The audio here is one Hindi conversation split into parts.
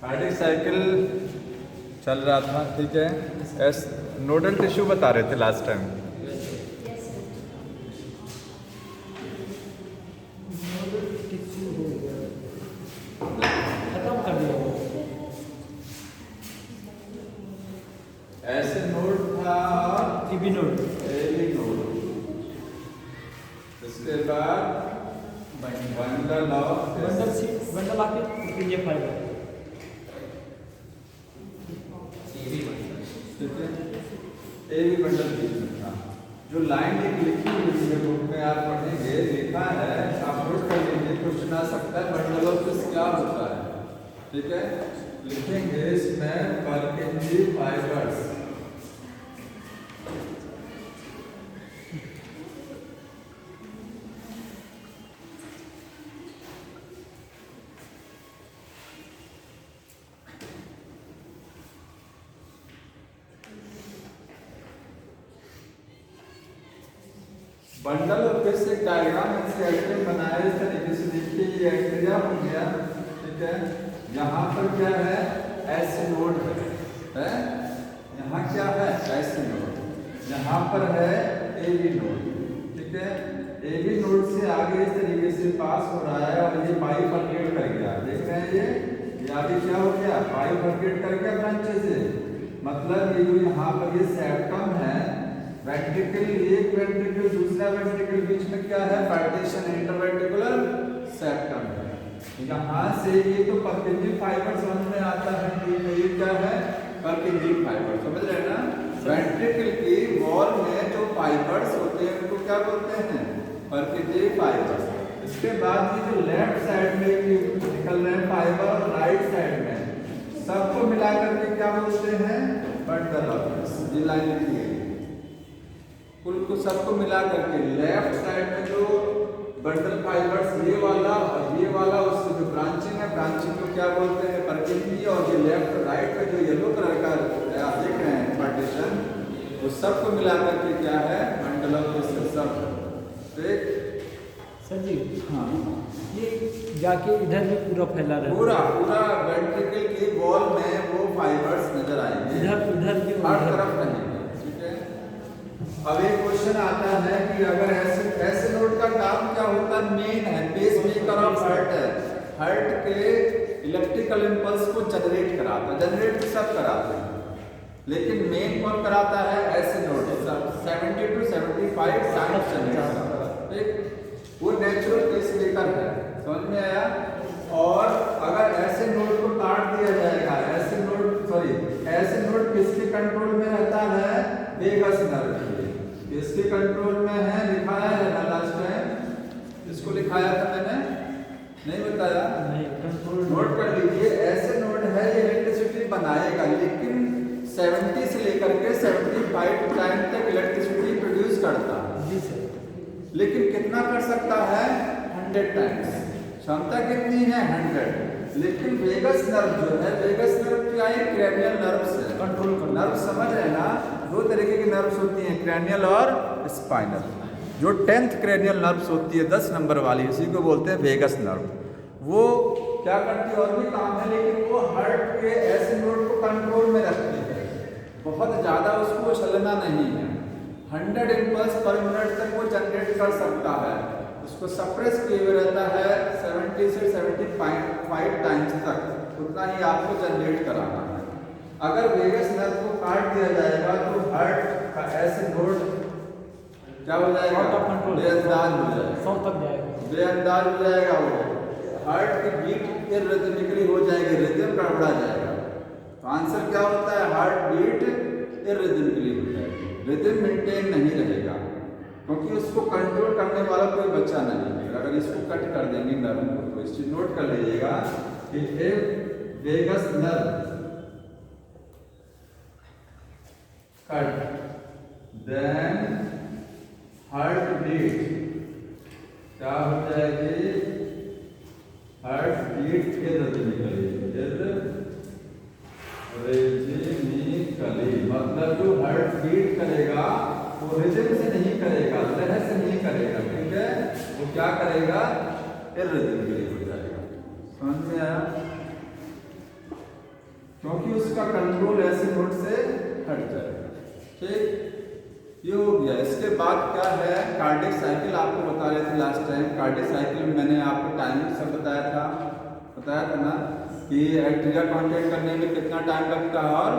कार्डिक साइकिल चल रहा था, ठीक है। एस नोडल टिश्यू बता रहे थे लास्ट टाइम। खत्म कर दिया वो। ऐसे नोड था टीबी नोड, एबी नोड, इसके बाद bundle of bundle seat, bundle आके पीजे फाइबर, एबी बंडल बीच में था। जो लाइन एक लिखी हुई है बुक में आप पढ़ेंगे, लिखा है, आप नोट कर लीजिए, क्वेश्चन आ सकता है बंडल ऑफ फिश क्या होता है, ठीक है। लिखेंगे इसमें परकिंजी फाइबर्स, बंडल और फिश एक डायग्राम ऐसे एक्टिव बनाया इस तरीके से। देखिए ये एक्टिव हो गया, ठीक है। यहाँ पर क्या है, ऐसे नोड है, यहाँ क्या है, ऐसे नोड, यहाँ पर है एबी नोड, ठीक है। एबी नोड से आगे इस तरीके से पास हो रहा है और ये बाइफरकेट कर गया, देख रहे हैं ये आगे क्या हो गया, बाइफरकेट कर गया ब्रांचेस से। मतलब ये जो यहाँ पर ये सेप्टम है, वेंट्रिकल, एक वेंट्रिकल दूसरा वेंट्रिकल, बीच में क्या है, पार्टीशन, इंटरवेंट्रिकुलर सेप्टम है। यहाँ से ये तो परकिंजी फाइबर समझ में आता है कि ये क्या है, परकिंजी फाइबर, समझ रहे हैं ना। वेंट्रिकल की वॉल में जो फाइबर्स होते हैं उनको क्या बोलते हैं, परकिंजी फाइबर्स। इसके बाद ये जो लेफ्ट साइड में निकल रहे हैं फाइबर और राइट साइड में, सबको मिलाकर के क्या बोलते हैं, बंडल ऑफ फिश। ये लाइन लिखी है, कुल को सबको मिला करके लेफ्ट साइड में जो बंडल फाइबर्स ये वाला और ये वाला, उससे जो ब्रांचिंग है, ब्रांचिंग को क्या बोलते हैं, परकिंजी। और ये लेफ्ट राइट में जो येलो कलर का आप देख रहे हैं पार्टीशन, वो सबको मिला करके क्या है, बंडल ऑफ फिश। सब ठीक सर जी। हाँ, ये जाके इधर भी पूरा फैला रहा है, पूरा पूरा वेंट्रिकल की वॉल में वो फाइबर्स नजर आएंगे, इधर भी हर तरफ रहेंगे, ठीक है। अब एक क्वेश्चन आता है कि अगर ऐसे नोड का काम क्या होता है, मेन है, पेस मेकर ऑफ हार्ट है, हार्ट के इलेक्ट्रिकल इंपल्स को जनरेट कराता है, जनरेट सब कराते हैं, लेकिन मेन कौन कराता है, ऐसे नोड 70 to 75 टाइम्स जनरेट कराता है, ठीक। वो नेचुरल पेस मेकर है, समझ में आया। और अगर ऐसे नोड को काट दिया जाएगा, ऐसे नोड किसके कंट्रोल में रहता है, वेगस नर्व के। किसके कंट्रोल में है, लिखाया है ना लास्ट टाइम, इसको लिखाया था मैंने, नहीं बताया, नहीं कंट्रोल नोट कर लीजिए। ऐसे नोड है, ये इलेक्ट्रिसिटी बनाएगा, लेकिन 70 से लेकर के 75 टाइम तक इलेक्ट्रिसिटी प्रोड्यूस करता है। जी सर। लेकिन कितना कर सकता है, 100 टाइम्स, क्षमता कितनी है, 100। लेकिन वेगस नर्व जो है, वेगस नर्व क्या है, क्रैनियल नर्व्स है, कंट्रोल कर नर्व समझ रहे हैं ना। दो तरीके की नर्व्स होती हैं, क्रैनियल और स्पाइनल। जो 10th क्रैनियल नर्व्स होती है, 10 नंबर वाली, उसी को बोलते हैं वेगस नर्व। वो क्या करती है, और भी काम है, लेकिन वो हार्ट के ऐसे नोड को कंट्रोल में रखती है, बहुत ज़्यादा उसको चलना नहीं है, 100 इम्पल्स पर मिनट तक वो जनरेट कर सकता है। उसको सप्रेस किए हुए रहता है 70 से 75 टाइम्स तक, उतना ही आपको जनरेट कराना है। अगर वेगस नर्व को काट दिया जाएगा तो हार्ट का ऐसे नोड क्या हो जाएगा, बेअंदाज हो जाएगा, 100 तक जाएगा, बेअंदाज हो जाएगा। वो हार्ट की बीट इर्रिदमिकली हो जाएगी, रिदम गड़बड़ा जाएगा। तो आंसर क्या होता है, हार्ट बीट इर्रिदमिकली हो जाएगी, रिदम मेंटेन नहीं रहेगा, क्योंकि उसको कंट्रोल करने वाला कोई बच्चा नहीं है। अगर इसको कट कर देंगे नर्व को, तो इस चीज नोट कर लीजिएगा कि if vagus nerve cut, then heart beat क्या हो जाएगी, हार्ट बीट इर्रिदमिकली, मतलब जो हार्ट बीट करेगा वो रिदम से नहीं करेगा, लहर से नहीं करेगा, ठीक है। वो क्या करेगा, इर्रिदमिकली हो जाएगा। समझ में आया। क्योंकि उसका कंट्रोल ऐसे नोड से हट जाएगा। ठीक, ये हो गया। इसके बाद क्या है, कार्डिक साइकिल आपको बता रहे थे लास्ट टाइम। कार्डिक साइकिल में मैंने आपको टाइमिंग सब बताया था ना कि एट्रिया कॉन्टैक्ट करने में कितना टाइम लगता है और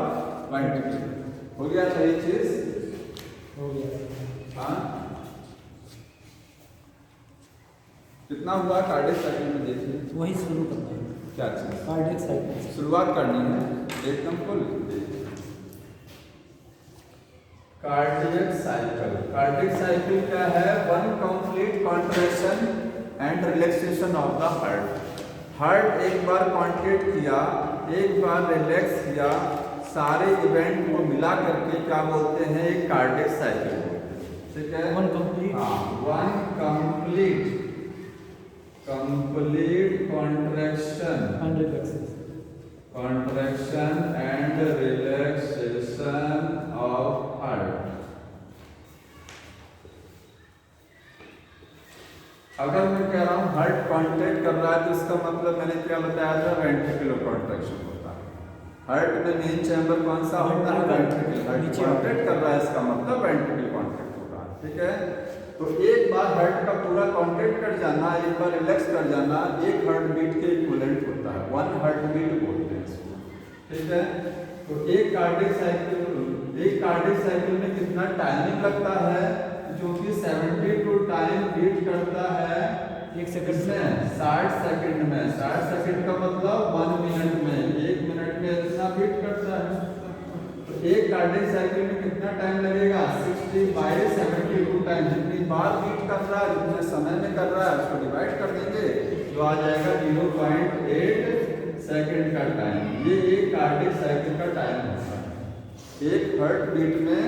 वेंट्रिकल। हो गया सही चीज? हो गया। हाँ, कितना हुआ कार्डिक साइकिल में देखिए। वही शुरू करना है। क्या चीज? कार्डिक साइकिल शुरुआत करनी है एकदम full. Cardiac cycle. Cardiac cycle क्या है? One complete contraction and relaxation of the heart. Heart एक बार कॉन्ट्रैक्ट किया, एक बार रिलैक्स किया, सारे इवेंट को मिला करके क्या बोलते हैं? एक कार्डियक साइकिल बोलते हैं। ठीक है, वन कंप्लीट। हाँ, one complete contraction and relaxation and relaxation of heart. अगर मैं कह रहा हूं हार्ट कॉन्ट्रैक्ट कर रहा है तो इसका मतलब मैंने क्या बताया था? वेंट्रिकुलर कॉन्ट्रैक्शन होता है। हार्ट में मेन चैम्बर कौन सा होता है? वेंट्रिकल। हार्ट कॉन्ट्रैक्ट कर रहा है इसका मतलब वेंट्रिकल कॉन्ट्रैक्ट हो रहा है। ठीक है, तो एक बार हार्ट का पूरा कॉन्ट्रैक्ट कर जाना, एक बार रिलैक्स कर जाना, एक हार्ट बीट के इक्विवेलेंट होता है। वन हार्ट बीट बोलते हैं इसको। ठीक है, तो एक कार्डिक साइकिल में कितना टाइमिंग लगता है? जो कि 72 टाइम बीट करता है 1 सेकंड में, 60 सेकंड में। 60 सेकंड का मतलब 1 मिनट में, 1 मिनट में इतना बीट करता है। तो एक कार्डिक साइकिल में कितना टाइम लगेगा? 60/72 टाइम। जितनी बार बीट कर रहा है, जितने समय में कर रहा है, उसको डिवाइड कर देंगे तो आ जाएगा 0.8 सेकंड का टाइम। ये एक कार्डिक साइकिल का टाइम होता है। एक हार्ट बीट में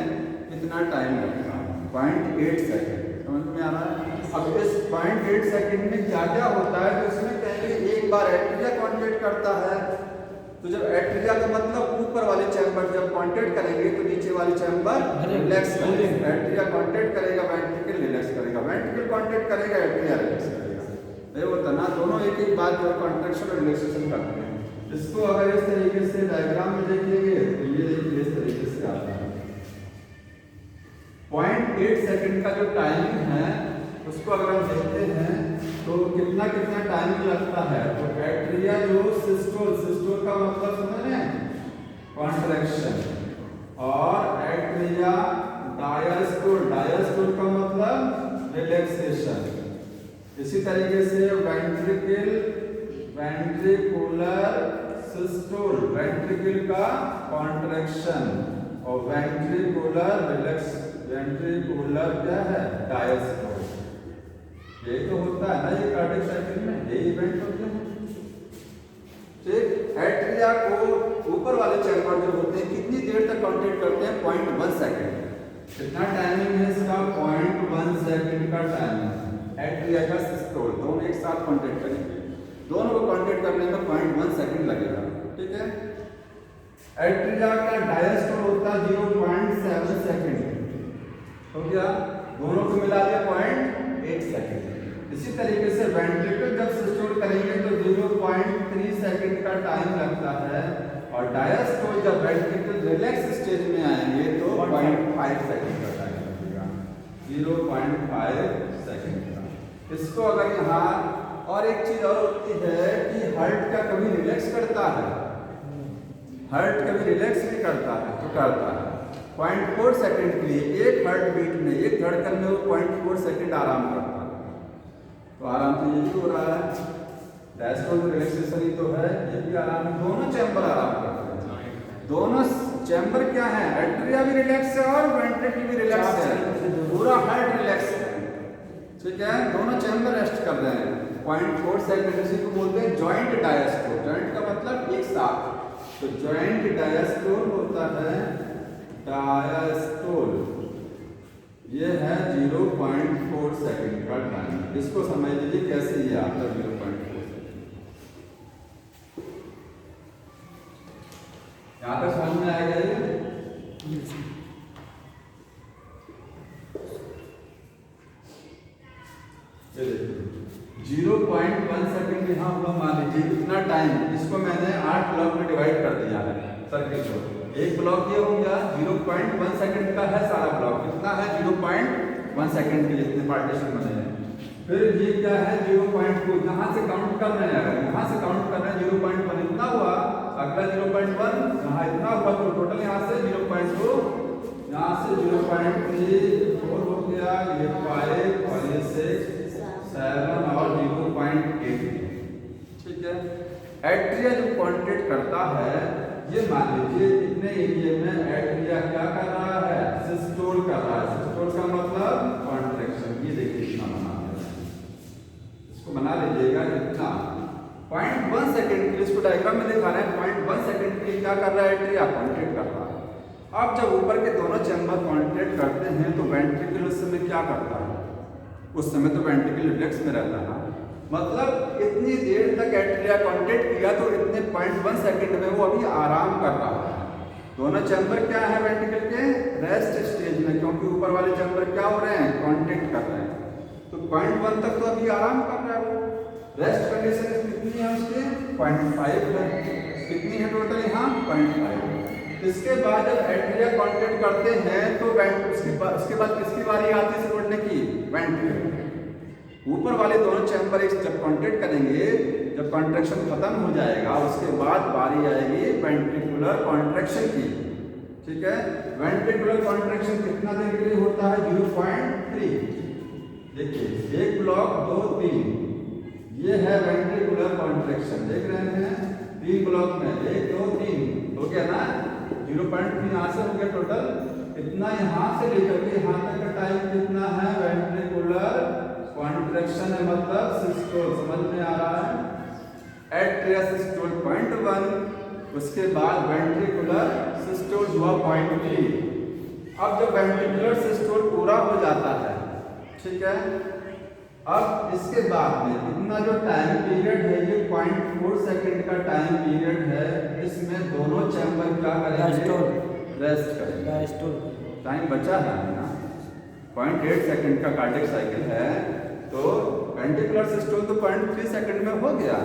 कितना टाइम लगता है? 0.8 सेकंड। समझ में आ रहा है? अब इस 0.8 सेकंड में क्या क्या होता है? तो इसमें कहेंगे एक बार एट्रिया कॉन्ट्रैक्ट करता है। तो जब एट्रिया का मतलब ऊपर वाले चैम्बर जब कॉन्ट्रैक्ट करेंगे तो नीचे वाले चैम्बर रिलैक्स करेंगे। एट्रिया कॉन्ट्रैक्ट करेगा, वेंट्रिकल रिलैक्स करेगा, वेंट्रिकल कॉन्ट्रैक्ट करेगा, एट्रिया रिलैक्स करेगा। ये होता ना, दोनों एक एक बात जो कॉन्ट्रैक्शन और रिलैक्सेशन करते हैं। इसको अगर इस तरीके से डायग्राम में देखेंगे तो ये देखिए इस तरीके से आता है। 0.8 सेकंड का जो टाइमिंग है उसको अगर हम देखते हैं तो कितना टाइमिंग लगता है? तो एट्रिया जो सिस्टोल का मतलब समझ रहे हैं? कॉन्ट्रैक्शन। और एट्रिया डायस्टोल का मतलब रिलैक्सेशन। इसी तरीके से वेंट्रिकुलर सिस्टोल, वेंट्रिकल का कॉन्ट्रैक्शन और वेंट्रिकुलर क्या है? डायस्टोल। यही तो होता है ना ये कार्डिक साइकिल में, यही इवेंट होते हैं। ठीक, एट्रिया को ऊपर वाले चैम्बर जो होते हैं कितनी देर तक कॉन्ट्रैक्ट करते हैं? 0.1 सेकंड। कितना टाइमिंग है इसका? 0.1 सेकंड का टाइमिंग। एट्रिया का सिस्टोल दोनों एक साथ कॉन्ट्रैक्ट करेंगे। दोनों को कॉन्ट्रैक्ट करने में 0.1 सेकंड लगेगा। ठीक है, एट्रिया का डायस्टोल होता है 0.7 सेकंड। हो गया, दोनों को मिला दिया 0.8 सेकंड। इसी तरीके से वेंट्रिकल जब सिस्टोल करेंगे तो 0.3 सेकंड का टाइम लगता है और डायस्टोल जब वेंट्रिकल रिलैक्स स्टेज में आएंगे तो 0.5 सेकंड का टाइम लगेगा। 0.5 सेकंड का। इसको अगर यहाँ और एक चीज और होती है कि हार्ट का कभी रिलैक्स करता है? हार्ट कभी रिलैक्स नहीं करता है तो करता है 0.4 सेकंड के लिए। एक हार्ट बीट में, एक धड़कन में वो 0.4 सेकंड आराम करता है। तो आराम तो ये भी हो रहा है, डायस्टोल रिलैक्सेशन ही तो है, ये भी आराम है। दोनों चैम्बर आराम करते हैं। दोनों चैम्बर क्या है? एट्रिया भी रिलैक्स है और वेंट्रिकल भी रिलैक्स है, पूरा हार्ट रिलैक्स है। ठीक है, दोनों चैम्बर रेस्ट कर रहे हैं। 0.4 सेकंड इसी को बोलते हैं जॉइंट डायस्टोल। जॉइंट का मतलब एक साथ, तो जॉइंट डायस्टोल होता है डायस्टोल। ये है 0.4 सेकंड का टाइम। इसको समझ लीजिए कैसे ये आता है 0.4 सेकंड। यहाँ पे समझ में आएगा ये? 0.1 सेकंड यहाँ हुआ, मान लीजिए इतना टाइम। इसको मैंने 8 ब्लॉक में डिवाइड कर दिया है। सर्किट को। एक ब्लॉक ये हो गया 0.1 सेकंड का है सारा ब्लॉक, कितना है 0.1 सेकंड के जितने पार्टीशन बने हैं। फिर ये क्या है 0.2, यहाँ से काउंट कर रहे हैं, अगर यहाँ से काउंट कर रहे हैं 0.1 इतना हुआ, अगला 0.1 यहाँ इतना हुआ, तो टोटल यहाँ से 0.2, यहाँ से 0.3 4 हो गया, ये 5 और ये 6 7 और 0.8। ठीक है, एट्रिया जो कॉन्ट्रैक्ट करता है, ये मान लीजिए इतने एरिया में एट्रिया क्या कर रहा है, सिस्टोल कर रहा है। सिस्टोल का मतलब कॉन्ट्रैक्शन। ये देखिए इतना बना है, इसको बना लीजिएगा इतना 0.1 सेकंड के लिए, इसको डायग्राम में दिखा रहे हैं 0.1 सेकंड के लिए क्या कर रहा है, एट्रिया कॉन्ट्रैक्ट कर रहा है। अब जब ऊपर के दोनों चैम्बर कॉन्ट्रैक्ट करते हैं तो वेंट्रिकल उस समय क्या करता है, उस समय तो वेंट्रिकल रिलैक्स में रहता है, मतलब इतनी देर तक एट्रिया कॉन्ट्रैक्ट किया तो इतने 0.1 सेकंड में वो अभी आराम कर रहा है। दोनों चैम्बर क्या है वेंट्रिकल के, रेस्ट स्टेज में, क्योंकि ऊपर वाले चैम्बर क्या हो रहे हैं, कॉन्ट्रैक्ट कर रहे हैं। तो 0.1 तक तो अभी आराम कर रहा है वो। रेस्ट कंडीशन कितनी है उसके, 0.5 है। कितनी है टोटल यहाँ, 0.5। इसके बाद जब एट्रिया कॉन्ट्रैक्ट करते हैं तो उसके बाद किसकी बारी आती है छोड़ने की, वेंट्रिकल। ऊपर वाले दोनों चैम्बर जब कॉन्ट्रैक्ट करेंगे, जब कॉन्ट्रैक्शन खत्म हो जाएगा उसके बाद बारी आएगी वेंट्रिकुलर कॉन्ट्रैक्शन की। ठीक है, वेंट्रिकुलर कॉन्ट्रैक्शन कितना देर के लिए होता है, 0.3। देखिए 1 ब्लॉक 2 3, ये है वेंट्रिकुलर कॉन्ट्रैक्शन, देख रहे हैं 3 ब्लॉक में 1 2 3 हो गया ना, 0.3 यहाँ से हो गया टोटल। इतना यहाँ से लेकर के यहाँ तक का टाइम कितना है, वेंट्रिकुलर कॉन्ट्रैक्शन है, मतलब सिस्टोल। समझ में आ रहा है, एट्रिया सिस्टोल 0.1, उसके बाद वेंट्रिकुलर सिस्टोल हुआ 0.3। अब जब वेंट्रिकुलर सिस्टोल पूरा हो जाता है, ठीक है, अब इसके बाद में इतना जो टाइम पीरियड है, ये 0.4 सेकंड का टाइम पीरियड है, इसमें दोनों चैम्बर क्या करेंगे, रेस्ट करेंगे। टाइम बचा है ना, 0.8 सेकंड का कार्डियक साइकिल है, तो वेंट्रिकुलर सिस्टोल तो 0.3 सेकंड में हो गया।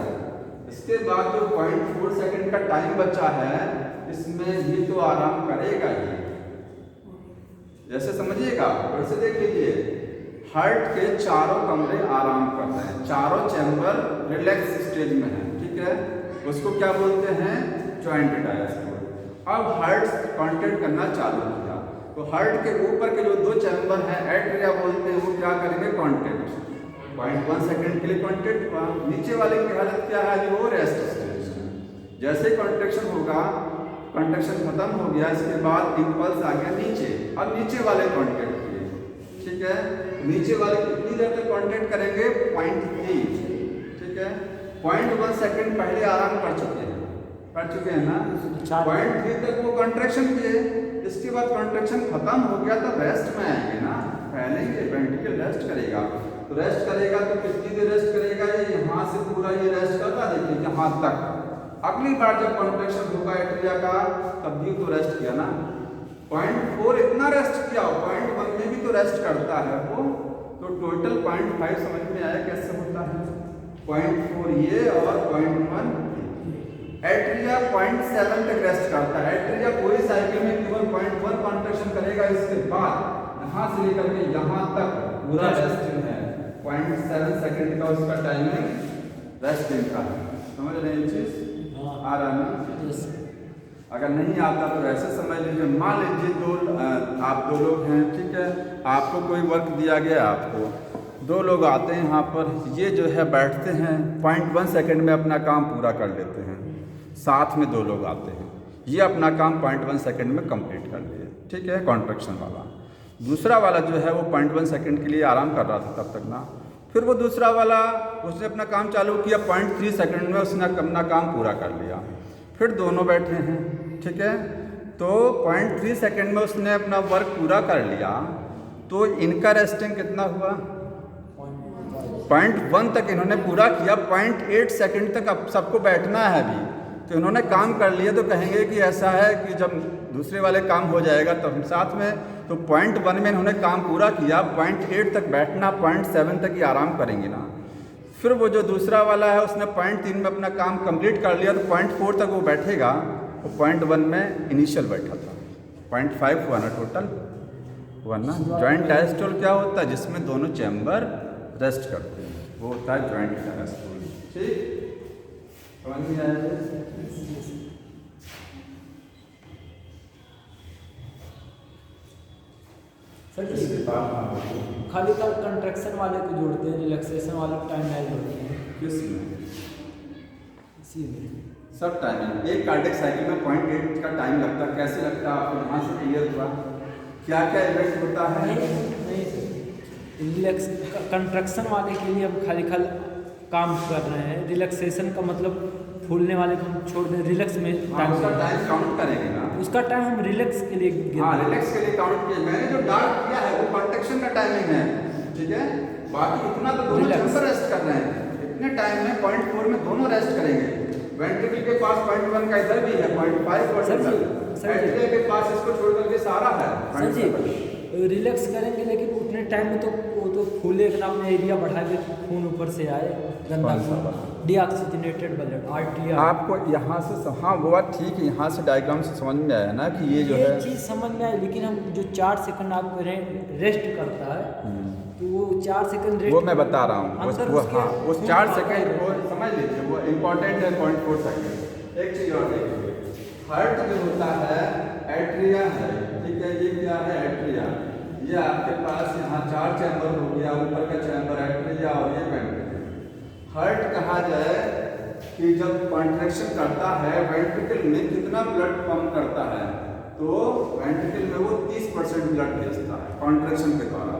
इसके बाद जो 0.4 सेकंड का टाइम बचा है, इसमें ये तो आराम करेगा ही। जैसे समझिएगा, फिर से देख लीजिए, हार्ट के चारों कमरे आराम कर रहे हैं, चारों चैम्बर रिलैक्स स्टेज में है। ठीक है, उसको क्या बोलते हैं, जॉइंट डायस्टोल। अब हार्ट कॉन्ट्रैक्ट करना चालू किया, तो हार्ट के ऊपर के जो 2 चैम्बर हैं, एट्रिया बोलते हैं, वो क्या करेंगे, कॉन्ट्रैक्ट। 0.1 सेकंड के लिए कॉन्ट्रैक्ट हुआ। नीचे वाले की हालत क्या है, वो रेस्ट स्टेज है। जैसे ही कॉन्ट्रैक्शन होगा, कॉन्ट्रैक्शन खत्म हो गया, इसके बाद इंपल्स आ गया नीचे। अब नीचे वाले कॉन्ट्रैक्ट किए, ठीक है, नीचे वाले कितनी देर तक कॉन्ट्रैक्ट करेंगे, 0.3। ठीक है, 0.1 सेकंड पहले आराम कर चुके हैं ना, 0.3 तक वो कॉन्ट्रैक्शन किए। इसके बाद कॉन्ट्रैक्शन खत्म हो गया तो रेस्ट में आएंगे ना, पहले ये वेंट्रिकल रेस्ट करेगा। तो रेस्ट करेगा तो कितनी देर रेस्ट करेगा, ये यहाँ से पूरा ये रेस्ट करता, देखिए यहाँ तक। अगली बार जब कॉन्ट्रैक्शन होगा एट्रिया का, तब भी तो रेस्ट किया ना। 0.4 इतना रेस्ट किया, 0.1 में भी तो रेस्ट करता है वो, तो टोटल 0.5 समझ में आया कैसे होता है। 0.4 ये और 0.1 एट्रिया 0.7 तक रेस्ट करता है। एट्रिया पूरी साइकिल में केवल 0.1 कॉन्ट्रैक्शन करेगा, इसके बाद यहाँ से लेकर के यहाँ तक पूरा रेस्टिंग है। 0.7 सेकंड का उसका टाइमिंग रेस्टिंग का है। समझ रहे हैं चीज, आ रहा है ना। अगर नहीं आता तो ऐसे समझ लीजिए, मान लीजिए आप 2 लोग हैं, ठीक है, आपको कोई वर्क दिया गया, आपको 2 लोग आते हैं यहाँ पर, ये जो है बैठते हैं 0.1 सेकंड में अपना काम पूरा कर लेते हैं। साथ में 2 लोग आते हैं, ये अपना काम 0.1 सेकंड में कंप्लीट कर लिए, ठीक है, कॉन्ट्रैक्शन वाला। दूसरा वाला जो है वो 0.1 सेकंड के लिए आराम कर रहा था तब तक ना, फिर वो दूसरा वाला उसने अपना काम चालू किया, 0.3 सेकंड में उसने अपना काम पूरा कर लिया। फिर दोनों बैठे हैं, ठीक है, तो 0.3 सेकंड में उसने अपना वर्क पूरा कर लिया, तो इनका रेस्टिंग कितना हुआ, 0.1 तक इन्होंने पूरा किया, 0.8 सेकंड तक अब सबको बैठना है अभी, तो इन्होंने काम कर लिया। तो कहेंगे कि ऐसा है कि जब दूसरे वाले काम हो जाएगा तो हम साथ में, तो 0.1 में इन्होंने काम पूरा किया, 0.8 तक बैठना, 0.7 तक ही आराम करेंगे ना। फिर वो जो दूसरा वाला है उसने 0.3 में अपना काम कंप्लीट कर लिया, तो 0.4 तक वो बैठेगा, वो 0.1 में इनिशियल बैठा था, 0.5 हुआ ना टोटल, हुआ ना। जॉइंट डायस्टोल क्या होता है? जिसमें दोनों चैम्बर रेस्ट करते हैं, वो होता है जॉइंट डायस्टोल। ठीक, समझ में आया? सर इसके जी बाद हाँ बोलिए। खाली का कंट्रैक्शन वाले को जोड़ते हैं, रिलैक्सेशन वाले को टाइम नहीं जोड़ते हैं किसमें? इसी में। सब टाइमिंग एक कार्डियक साइकिल में 0.8 का टाइम लगता है। कैसे लगता है आपको यहाँ से क्लियर हुआ? क्या क्या इफेक्ट होता है? नहीं सर, रिलैक्स कंट्रैक्शन वाले के लिए हम खाली काम कर रहे हैं, रिलैक्सेशन का मतलब फूलने वाले को हम छोड़ दें, रिलैक्स में हाँ, उसका टाइम काउंट करेंगे ना। उसका टाइम हम रिलैक्स के लिए हाँ, रिलैक्स के लिए काउंट किया। मैंने जो डार्क किया है वो कॉन्ट्रैक्शन का टाइमिंग है, ठीक है। बाकी इतना तो दोनों चैम्बर रेस्ट कर रहे हैं। इतने टाइम में 0.4 में दोनों रेस्ट करेंगे। वेंट्रिकल के पास 0.1 का इधर भी है, 0.5 और एट्रिया के पास इसको छोड़ करके सारा है। सर जी रिलैक्स करेंगे, लेकिन उतने टाइम में तो वो तो फूले का अपना एरिया बढ़ा के खून ऊपर से आए, गंदा खून, डीऑक्सीजनेटेड ब्लड, आरटीआर। आपको यहाँ से हाँ वो बात ठीक है, यहाँ से डायग्राम से समझ में आया ना कि ये जो है चीज़ समझ में आई। लेकिन हम जो 4 सेकंड आपको रेस्ट करता है, तो वो 4 सेकंड रेस्ट वो मैं बता रहा हूँ। वो हाँ, वो 4 सेकंड वो समझ लीजिए, वो इम्पोर्टेंट है। 0.4 सेकंड। एक चीज़ और देखिए, हार्ट जो होता है एट्रिया है, ठीक है। ये क्या है? एट्रिया। ये आपके पास यहाँ 4 चैम्बर हो गया, ऊपर का चैम्बर एट्रिया और ये वेंट्रिकल। हार्ट कहा जाए कि जब कॉन्ट्रैक्शन करता है वेंट्रिकल में कितना ब्लड पंप करता है, तो वेंट्रिकल में वो 30% ब्लड भेजता है कॉन्ट्रैक्शन के द्वारा।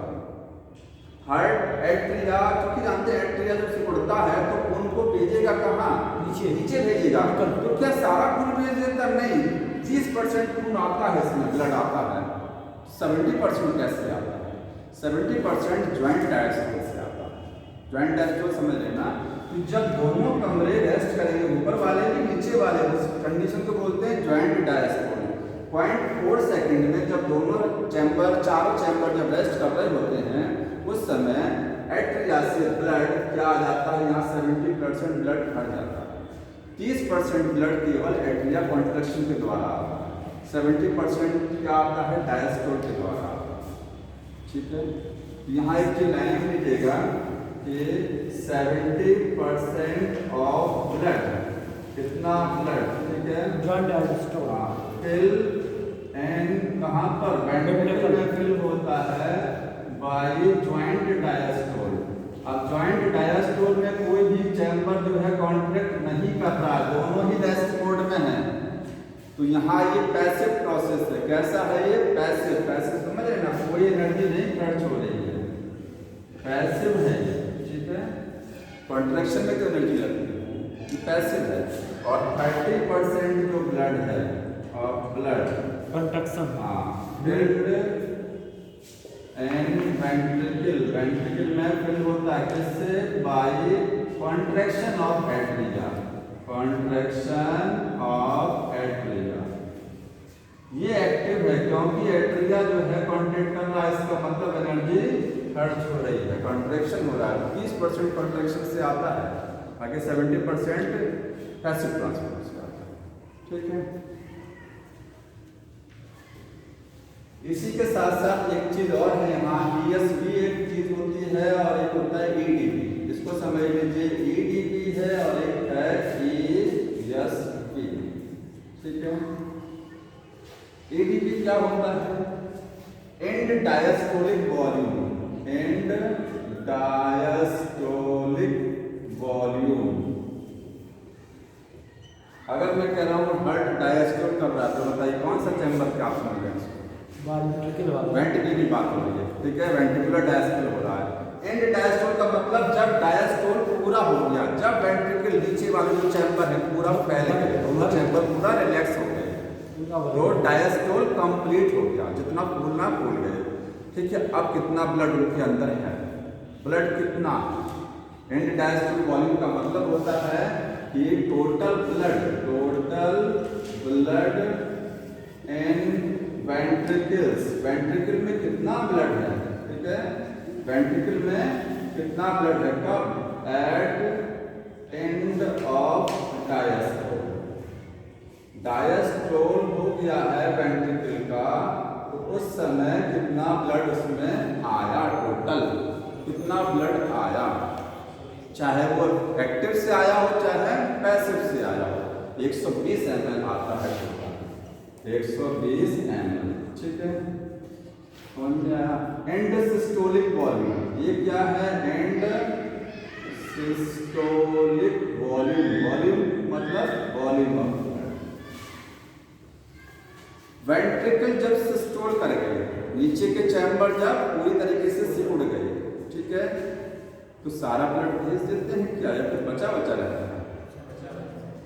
हार्ट एट्रिया, क्योंकि जानते हैं एट्रिया जब सिकुड़ता है तो खून को भेजेगा कहाँ? नीचे भेजेगा। तो क्या सारा खून भेज देता? नहीं, 30% खून आता है इसमें, ब्लड आता है। 70% कैसे आता है? 70% ज्वाइंट डायस्टोल से आता है। ज्वाइंट डायस्टोल समझ लेना कि जब दोनों कमरे रेस्ट करेंगे, ऊपर वाले भी नीचे वाले, उस कंडीशन को बोलते हैं ज्वाइंट डायस्टोल। 0.4 सेकंड में जब दोनों चैम्बर, चारों चैम्बर जब रेस्ट कर रहे होते हैं, उस समय एट्रिया से ब्लड क्या आ जाता है? यहाँ 70% ब्लड हट जाता है। 30% ब्लड केवल एट्रिया कॉन्ट्रैक्शन के द्वारा आता है, 70% क्या आता है? डायस्टोल के द्वारा आता है, ठीक है। यहाँ एक चीज लाइन लीजिएगा कि 70% ऑफ ब्लड, कितना ब्लड, ठीक है, जॉइंट डायस्टोल फिल एंड कहाँ पर? वेंट्रिकल में फिल होता है बाई ज्वाइंट डायस्टोल। अब ज्वाइंट डायस्टोल में कोई भी चैम्बर जो है कॉन्ट्रैक्ट नहीं कर रहा, दोनों ही रेस्ट मोड में है। तो यहाँ ये पैसिव प्रोसेस है। कैसा है ये? पैसिव। पैसिव समझ रहे ना, कोई एनर्जी नहीं खर्च हो रही है, पैसिव है ये, ठीक है। कॉन्ट्रैक्शन में तो एनर्जी लगती है, ये पैसिव है। और 30% जो ब्लड है और ब्लड कंट्रैक्शन, हाँ, फिल्ड एंड वेंट्रिकल, वेंट्रिकल में फिल होता है किससे? By contraction of atria, contraction of atria. ये एक्टिव है क्योंकि एट्रिया जो है कॉन्ट्रैक्ट कर रहा है, इसका मतलब एनर्जी खर्च हो रही है, कॉन्ट्रैक्शन हो रहा है। 30% कॉन्ट्रैक्शन से आता है, आगे 70% पैसिव ट्रांसफर से आता है, ठीक है। इसी के साथ साथ एक चीज और है यहाँ, ESV एक चीज होती है और एक होता है EDP। इसको समझ लीजिए, EDP है और एक है ESV, ठीक है। EDP क्या होता है? And diastolic volume, and diastolic volume. अगर मैं कह रहा हूँ हार्ट डायस्टोल कर रहा है, तो बताइए कौन सा चैम्बर का आप समझ रहे हैं? वेंट्रिकल की बात हो रही है, ठीक है। वेंट्रिकुलर डायस्टोल हो रहा है। एंड डायस्टोल का मतलब जब डायस्टोल पूरा हो गया, जब वेंट्रिकल नीचे वाले जो चैम्बर है पूरा फैल गए, दोनों चैम्बर पूरा रिलैक्स हो गए, तो डायस्टोल कंप्लीट हो गया, जितना फूलना फूल गए, ठीक है। अब कितना ब्लड उनके अंदर है? ब्लड कितना? एंड डायस्टोल वॉल्यूम का मतलब होता है कि total blood and ventricles, ventricle में कितना ब्लड है, ठीक है। वेंट्रिकल में कितना ब्लड है? कब? At end of diastole, diastole हो गया है वेंट्रिकल का, तो उस समय कितना ब्लड उसमें आया, टोटल कितना ब्लड आया, चाहे वो एक्टिव से आया हो चाहे पैसिव से आया हो, 120 ml आता है टोटल, 120 ml। ठीक है, एंड सिस्टोलिक वॉल्यूम, ये क्या है, एंड सिस्टोलिक वॉल्यूम, वॉल्यूम मतलब वॉल्यूम ऑफ वेंट्रिकल जब सिस्टोल कर गए, नीचे के चैम्बर जब पूरी तरीके से सिकुड़ गए, ठीक है, तो सारा ब्लड भेज देते हैं क्या, या फिर बचा बचा रहता है,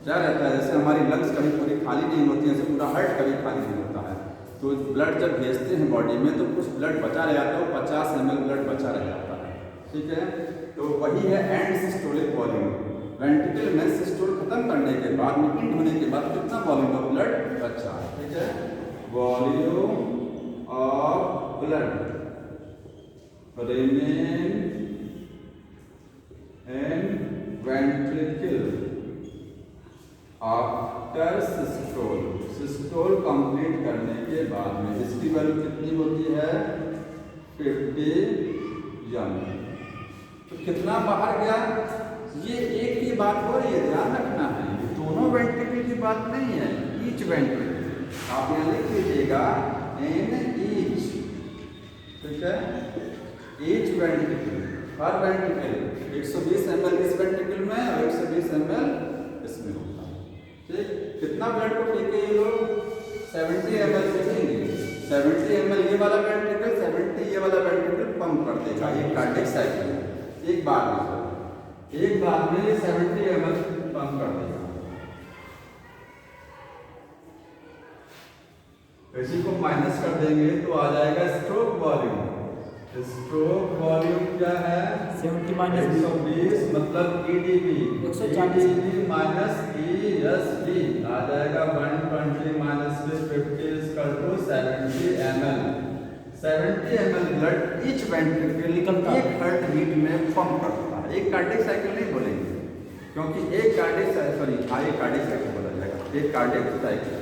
क्या रहता है, जैसे हमारी लंग्स कभी पूरी खाली नहीं होती है, जैसे पूरा हार्ट कभी खाली नहीं होता है, तो ब्लड जब भेजते हैं बॉडी में तो कुछ ब्लड बचा रह जाता है, 50 ml ब्लड बचा रह जाता है। ठीक है, तो वही है एंड सिस्टोलिक वॉल्यूम, वेंट्रिकल में सिस्टोल खत्म करने के बाद, मिटिंग होने के बाद कितना वॉल्यूम ऑफ ब्लड बचा। ठीक है, volume of blood remain in ventricle after systole, systole complete करने के बाद में इसकी वैल्यू कितनी होती है, 50 ml। तो कितना बाहर गया, ये एक की बात हो रही है, ध्यान रखना है, ये दोनों वेंट्रिकल की बात नहीं है, ईच वेंट्रिकल आप यहाँ लिख लीजिएगा इन ईच। ठीक है, ईच वेंट्रिकल, हर वेंट्रिकल 120 ml इस वेंट्रिकल में और 120 ml इसमें होता है। ठीक, कितना ब्लड को फेंके ये लोग, 70 ml फेंकेंगे, 70 ml ये वाला वेंट्रिकल, 70 ये वाला वेंट्रिकल पंप कर देगा, ये कार्डियक साइकिल है, एक बार में ये 70 ml पंप कर देगा। इसी को माइनस कर देंगे तो आ जाएगा स्ट्रोक वॉल्यूम, स्ट्रोक वॉल्यूम क्या है, 70 माइनस 120 मतलब EDB, 140 माइनस ESB आ जाएगा 120 minus 50 equal to 70 ml। 70 ml blood each ventricle निकलता है, एक हार्ट बीट में पंप करता है, एक कार्डियक साइकिल नहीं बोलेंगे क्योंकि एक कार्डियक साइकिल बोला जाएगा, एक कार्डियक साइकिल,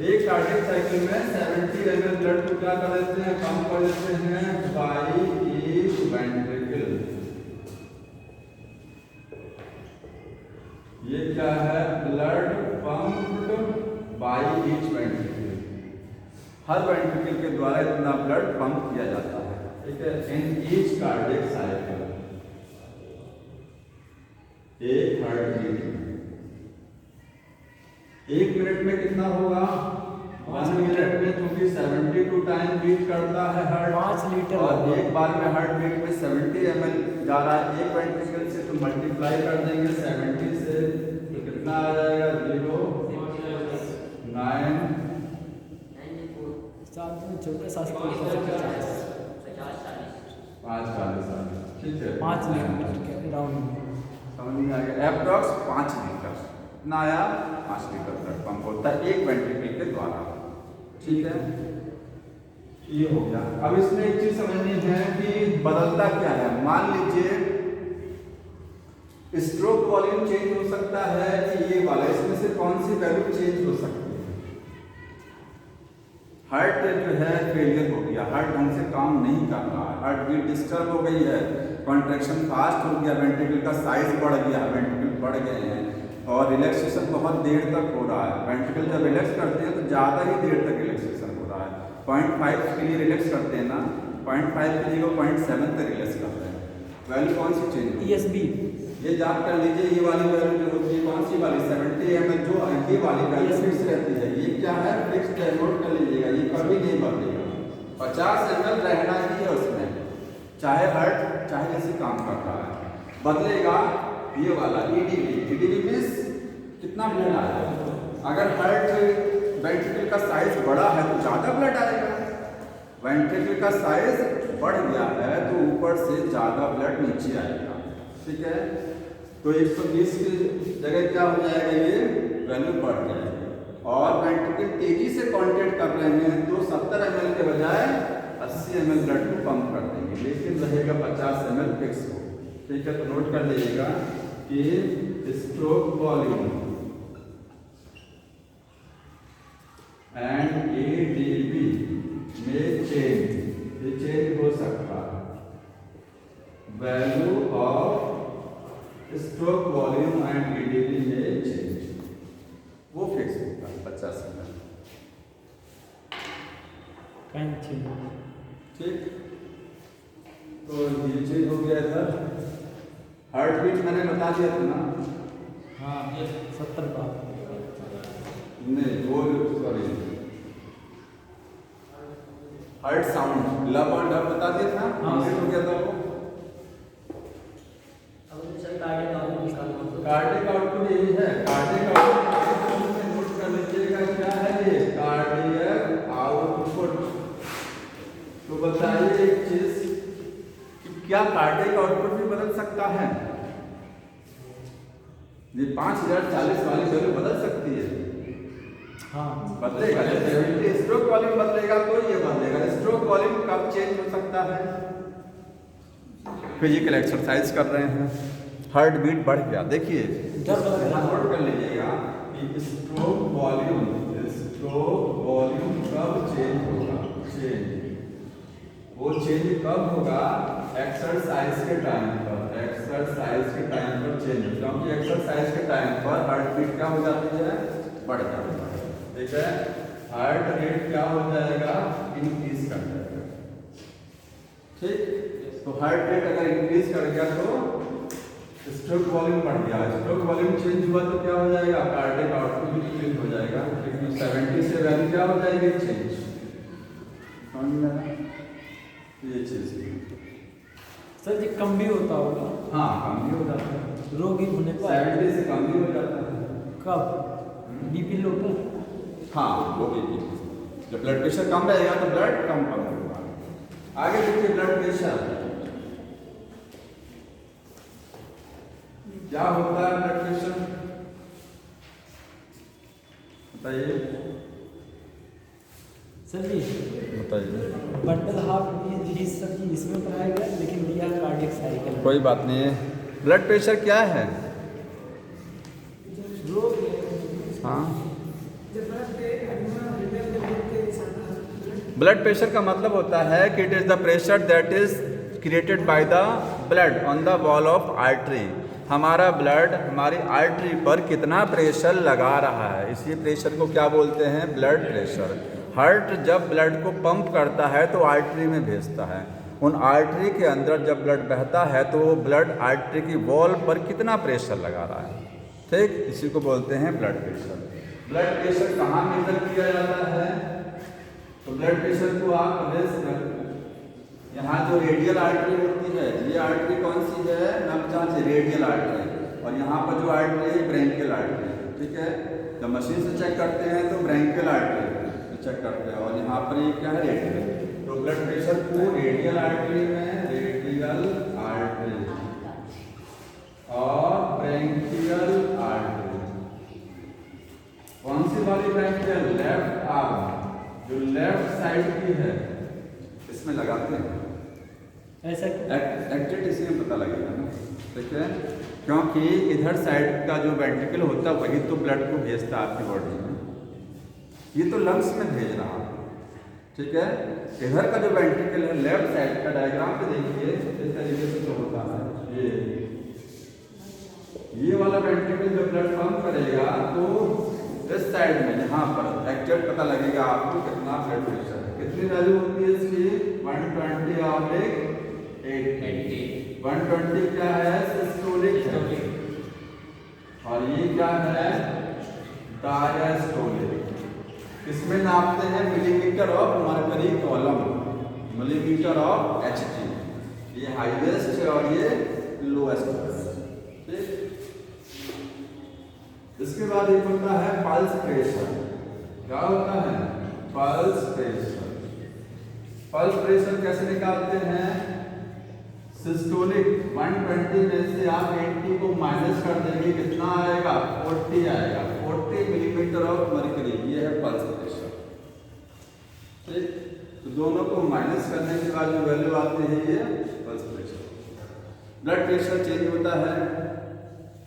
एक कार्डियक साइकिल में 70 ml ब्लड को क्या कर देते हैं, पंप कर देते हैं बाई ईच वेंट्रिकल। ये क्या है, blood pumped by each ventricle, her ventricle के द्वारा इतना ब्लड पंप किया जाता है। ठीक है, इन ईच कार्डियक साइकिल, एक हार्ट बीट में 1 मिनट में कितना होगा, 1 मिनट में क्योंकि 72 टाइम बीट करता है हार्ट, 5 लीटर, और एक बार में हार्ट बीट में 70 ml जा रहा है एक वेंट्रिकल से, तो मल्टीप्लाई कर देंगे 70 से, तो कितना आ जाएगा, 0 9 छोटे 7 5 ठीक है, 5 लीटर राउंड समझ में आ गया, एप्रॉक्स 5 लीटर कितना आया, 5 लीटर ब्लड पंप होता है एक वेंट्रिकल के द्वारा। ठीक है, ये हो गया। अब इसमें एक चीज समझनी है कि बदलता क्या है, मान लीजिए स्ट्रोक वॉल्यूम चेंज हो सकता है कि ये वाला, इसमें से कौन सी वैल्यू चेंज हो सकती है, हार्ट जो है फेलियर हो गया, हार्ट ढंग से काम नहीं कर रहा है, हार्ट बीट डिस्टर्ब हो गई है, कॉन्ट्रैक्शन फास्ट हो गया, वेंट्रिकल का साइज बढ़ गया, वेंट्रिकल बढ़ गए हैं और रिलैक्सेशन बहुत देर तक हो रहा है। वेंट्रिकल जब रिलैक्स करते हैं तो ज़्यादा ही देर तक रिलैक्सेशन हो रहा है, 0.5 के लिए रिलैक्स करते हैं ना, 0.5 के लिए वो 0.7 तक रिलैक्स करते हैं, वैल्यू कौन सी चेंज होगी, ESB, ये जान कर लीजिए, ये वाली वैल्यू जो होती है कौन सी वाली, 70 ml जो ये वाली वैल्यू फिक्स रहती है, ये क्या है, फिक्स है, नोट कर लीजिएगा, ये कभी नहीं बदलेगा, 50 ml रहना ही है उसमें, चाहे हार्ट चाहे जैसे काम कर रहा है, बदलेगा ये वाला EDB मीन्स कितना ब्लड आएगा, अगर हार्ट वेंट्रिकल का साइज बड़ा है तो ज़्यादा ब्लड आएगा, वेंट्रिकल का साइज बढ़ गया है तो ऊपर से ज़्यादा ब्लड नीचे आएगा। ठीक है, तो 120 की जगह क्या हो जाएगा, ये वैल्यू बढ़ जाएगी, और वेंट्रिकल तेजी से कॉन्ट्रैक्ट कर रहे हैं तो 70 ml के बजाय 80 ml ब्लड को पंप कर देंगे, लेकिन रहेगा 50 ml फिक्स हो। ठीक है, तो नोट कर लीजिएगा कि स्ट्रोक वॉल्यूम एंड एडीबी में चेंज, ये चेंज हो सकता है। Value of stroke volume and ADB में चेंज, वो फिक्स होता है 50 ml। ठीक, तो ये चेंज हो गया इधर। हार्ट बीट मैंने बता दिया था ना। हाँ, 70 बार नहीं, वो सॉरी, हार्ट साउंड लब और डब बता दिया था। हाँ, हो गया था वो। कार्डिक आउटपुट यही है, कार्डिक आउटपुट नोट कर लीजिएगा क्या है ये, कार्डियक आउटपुट। तो बताइए एक चीज कि क्या कार्डिक आउटपुट भी बदल सकता है? ये 5040 वाली वैल्यू बदल सकती है। हाँ, बदलेगा, जैसे स्ट्रोक वॉल्यूम बदलेगा तो ये बदलेगा। स्ट्रोक वॉल्यूम कब चेंज हो सकता है? फिजिकल एक्सरसाइज कर रहे हैं, हार्ट बीट बढ़ गया, देखिए नोट कर लीजिएगा कि स्ट्रोक वॉल्यूम कब चेंज होगा। वो चेंज कब होगा? एक्सरसाइज के टाइम पर, एक्सरसाइज के टाइम पर चेंज होगा, क्योंकि एक्सरसाइज के टाइम पर हार्ट बीट क्या हो जाती है? बढ़ जाती है। ठीक है, हार्ट रेट क्या हो जाएगा? इंक्रीज कर जाएगा। ठीक, तो हार्ट रेट अगर इंक्रीज कर गया तो स्ट्रोक वॉल्यूम बढ़ गया। स्ट्रोक वॉल्यूम चेंज हुआ तो क्या हो जाएगा? कार्डिक आउटपुट भी चेंज हो जाएगा, क्योंकि 70 से वैल्यू क्या हो जाएगी? चेंज। ये चीज सर जी कम भी होता होगा। हाँ, कम भी हो जाता है, रोगी होने पर 70 से कम भी हो जाता है। कब बीपी लो पे? हाँ, वो भी जब ब्लड प्रेशर कम रहेगा तो ब्लड कम होगा। आगे देखिए, ब्लड प्रेशर क्या होता है? ब्लड प्रेशर बताइए, सर जी बताइए। बंडल हाफ ये सब चीज इसमें पढ़ाया गया, लेकिन दिया कार्डियक साइकिल। कोई बात नहीं है। ब्लड प्रेशर क्या है? हाँ, ब्लड प्रेशर का मतलब होता है कि it is the pressure that is created by the blood on the wall of artery. हमारा ब्लड हमारी आर्टरी पर कितना प्रेशर लगा रहा है, इसी प्रेशर को क्या बोलते हैं? Blood pressure. हार्ट जब ब्लड को पंप करता है तो आर्टरी में भेजता है। उन आर्टरी के अंदर जब ब्लड बहता है तो वो ब्लड आर्टरी की वॉल पर कितना प्रेशर लगा रहा है। ठीक, इसी को बोलते हैं ब्लड प्रेशर। ब्लड प्रेशर कहाँ मेजर किया जाता है? तो ब्लड प्रेशर को आप यहाँ जो रेडियल आर्टरी होती है, ये आर्टरी कौन सी है? नवजात रेडियल आर्टरी, और यहाँ पर जो आर्टरी है ब्रैंकियल आर्टरी। ठीक है, जब मशीन से चेक करते हैं तो ब्रैंकियल आर्टरी चेक करते हैं, और यहाँ पर ये क्या है? रेडियल। तो ब्लड प्रेशर को रेडियल आर्टरी में, रेडियल आर्टरी और ब्रैंकियल आर्टरी। कौन सी वाली ब्रैंकियल? लेफ्ट आर्म, जो लेफ्ट साइड की है, इसमें लगाते हैं। ऐसा एक्टेड इसमें पता लगेगा ना। ठीक है, क्योंकि इधर साइड का जो वेंट्रिकल होता है वही तो ब्लड को भेजता है आपकी बॉडी में, ये तो लंग्स में भेज रहा है। ठीक है, इधर का जो वेंट्रिकल है लेफ्ट साइड का, डायग्राम पे देखिए इस तरीके से तो होता है। ये वाला वेंट्रिकल जब ब्लड पंप करेगा तो इस साइड में यहाँ पर एक्टेड पता लगेगा आपको कितना ब्लड प्रेशर है। कितनी वैल्यू होती है इसकी? 120/80। 120 क्या है? सिस्टोलिक है, और ये क्या है? डायस्टोलिक। इसमें नापते हैं millimetre of mercury column, millimetre of HG। ये हाईएस्ट है और ये लोएस्ट है। ठीक, इसके बाद एक होता है पल्स प्रेशर। क्या होता है? Pulse pressure. पल्स प्रेशर कैसे निकालते हैं? सिस्टोलिक 120 में से आप 80 को माइनस कर देंगे, कितना आएगा? 40 आएगा। 40 मिलीमीटर ऑफ मरकरी, ये है पल्स प्रेशर। ठीक, तो दोनों को माइनस करने के बाद जो वैल्यू आती है ये pulse pressure. Blood pressure change होता है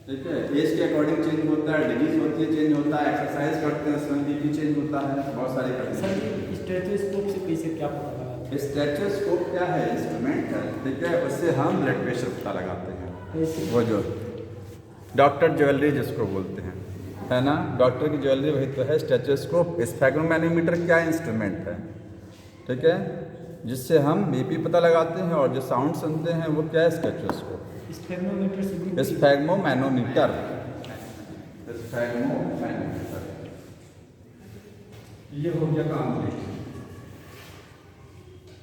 ठीक है, एज के अकॉर्डिंग चेंज होता है, डिजीज होती है चेंज होता है, एक्सरसाइज करते हैं उसमें बीपी चेंज होता है, बहुत सारी करते सर हैं। जी स्टेथोस्कोप से कैसे क्या पता लगा? स्टेथोस्कोप क्या है? इंस्ट्रूमेंट है, ठीक है, उससे हम ब्लड प्रेशर पता लगाते हैं। कैसे? वो जो डॉक्टर ज्वेलरी जिसको बोलते हैं, है ना, डॉक्टर की ज्वेलरी वही तो है स्टेथोस्कोप। स्फेग्मोमैनोमीटर क्या इंस्ट्रूमेंट है, ठीक है, जिससे हम बीपी पता लगाते हैं, और जो साउंड सुनते हैं वो क्या है? स्टेथोस्कोप। स्फेग्मोमीटर से भी स्फेग्मोमैनोमीटर, स्फेग्मोमैनोमीटर, ये हो गया काम।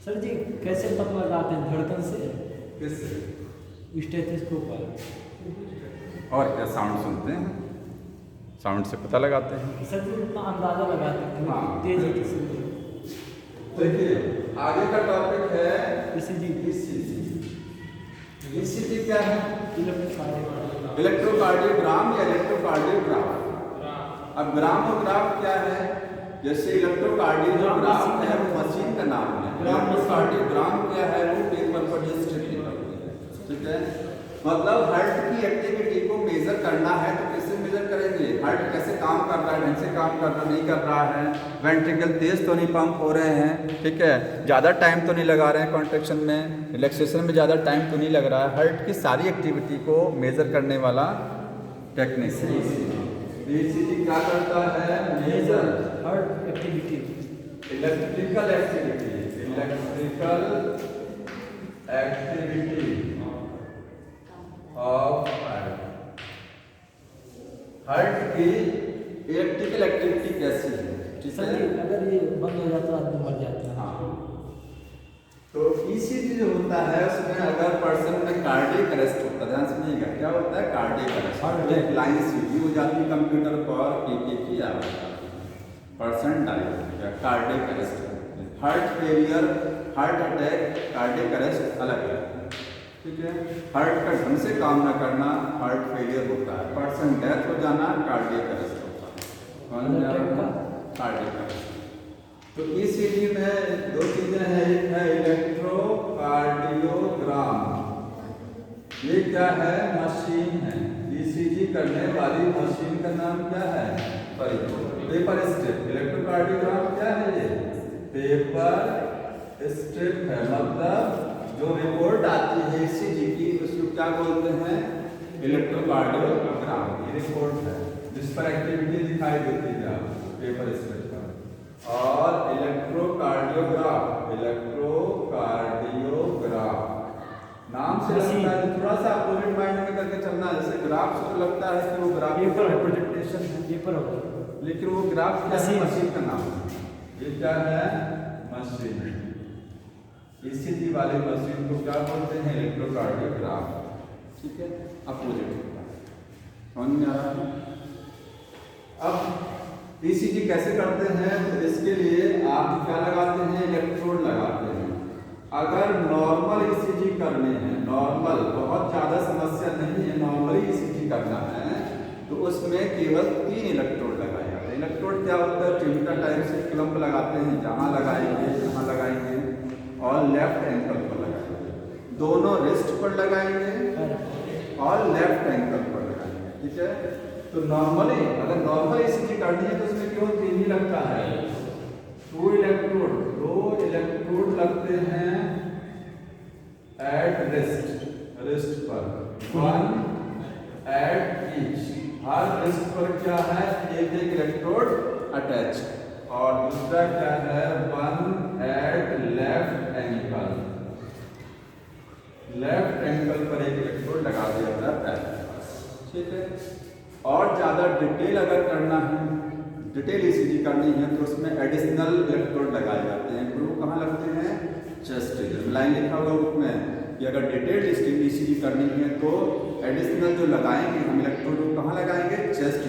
सर जी कैसे पता लगाते हैं? धड़कन से? किससे? स्टेथोस्कोप वाला। और क्या साउंड सुनते हैं, साउंड से पता लगाते हैं। सर जी उतना अंदाजा लगाते हैं हाँ। तेज है किसी को। देखिए आगे का टॉपिक है ECG। ECG क्या है? इलेक्ट्रोकार्डियोग्राम। इलेक्ट्रोकार्डियोग्राम या इलेक्ट्रोकार्डियोग्राफ। अब ग्रामोग्राफ क्या है? जैसे इलेक्ट्रोकार्डियोग्राफ है वो मशीन का नाम है, इलेक्ट्रोकार्डियोग्राम क्या है? वो पेपर पर जो स्ट्रिप निकलती है, ठीक है, मतलब हार्ट की एक्टिविटी को मेजर करना है तो कैसे मेजर करेंगे? हार्ट कैसे काम कर रहा है, ढंग से काम कर रहा नहीं कर रहा है, वेंट्रिकल तेज तो नहीं पंप हो रहे हैं, ठीक है, ज़्यादा टाइम तो नहीं लगा रहे हैं कॉन्ट्रैक्शन में, रिलैक्सेशन में ज़्यादा टाइम तो नहीं लग रहा है। हार्ट की सारी एक्टिविटी को मेजर करने वाला टेक्निक है ECG। क्या करता है? Major heart activity, electrical activity, electrical activity of heart. Heart की इलेक्ट्रिकल एक्टिविटी कैसी है, ठीक सर जी है? अगर ये बंद हो जाता है आदमी मर जाता है। हाँ, तो ECG जो होता है उसमें अगर पर्सन में कार्डियक अरेस्ट होता है, ध्यान सुनिएगा, क्या होता है? Cardiac arrest. एक लाइन सीधी हो जाती है कंप्यूटर पर, की आवाज, पर्सन डाई हो गया, cardiac arrest. Heart failure, heart attack, cardiac arrest अलग है, ठीक है। हार्ट का ढंग से काम न करना हार्ट फेलियर होता है, पर्सन डेथ हो जाना कार्डियक अरेस्ट होता है। कौन जा रहा है? Cardiac arrest. तो ECG में दो चीजें हैं, एक है इलेक्ट्रोकार्डियोग्राम, ये क्या है? मशीन है। ECG करने वाली मशीन का नाम क्या है? Paper strip. इलेक्ट्रोकार्डियोग्राम क्या है? ये पेपर स्ट्रिप है, मतलब जो रिपोर्ट आती है ECG की उसको क्या बोलते हैं? इलेक्ट्रोकार्डियोग्राम। ये रिपोर्ट है जिस पर एक्टिविटी दिखाई देती है पेपर स्ट्रिप का। और इलेक्ट्रोकार्डियोग्राफ, इलेक्ट्रोकार्डियोग्राफ नाम से लगता है, थोड़ा सा अपोजिट माइंड में करके चलना है। जैसे ग्राफ से तो लगता है कि वो ग्राफ का रिप्रेजेंटेशन है, पेपर होगा, लेकिन वो ग्राफ क्या है? मशीन का नाम है। ये क्या है? मशीन। ECG वाली मशीन को क्या बोलते हैं? इलेक्ट्रोकार्डियोग्राफ, ठीक है, अपोजिट होता है। समझ में आ रहा है? अब ECG कैसे करते हैं? तो इसके लिए आप क्या लगाते हैं? इलेक्ट्रोड लगाते हैं। अगर नॉर्मल ECG करने हैं, नॉर्मल, बहुत ज़्यादा समस्या नहीं है, नॉर्मली ECG करना है, तो उसमें केवल 3 इलेक्ट्रोड लगाए जाते हैं। इलेक्ट्रोड क्या होता है? चिमटा टाइप से क्लम्प लगाते हैं, जहाँ लगाएंगे, जहाँ लगाएंगे, और लेफ्ट एंकल पर लगाएंगे, दोनों रिस्ट पर लगाएंगे और लेफ्ट एंकल पर लगाएंगे, ठीक है। तो नॉर्मली अगर नॉर्मल ECG करनी है तो उसमें केवल 3 ही लगता है। 2 इलेक्ट्रोड लगते हैं एट रिस्ट पर, 1 एट ईच। हर रिस्ट पर क्या है? एक इलेक्ट्रोड अटैच, और दूसरा क्या है? 1 at left ankle. Left ankle पर एक इलेक्ट्रोड लगा दिया जाता है, ठीक है। और ज़्यादा डिटेल अगर करना है, डिटेल ECG करनी है, तो उसमें एडिशनल इलेक्ट्रोड लगाए जाते हैं। वो कहाँ लगते हैं? Chest region. लाइन लिखा हुआ बुक में कि अगर डिटेल ECG करनी है तो एडिशनल जो लगाएंगे हम इलेक्ट्रोड, वो कहाँ लगाएंगे? Chest.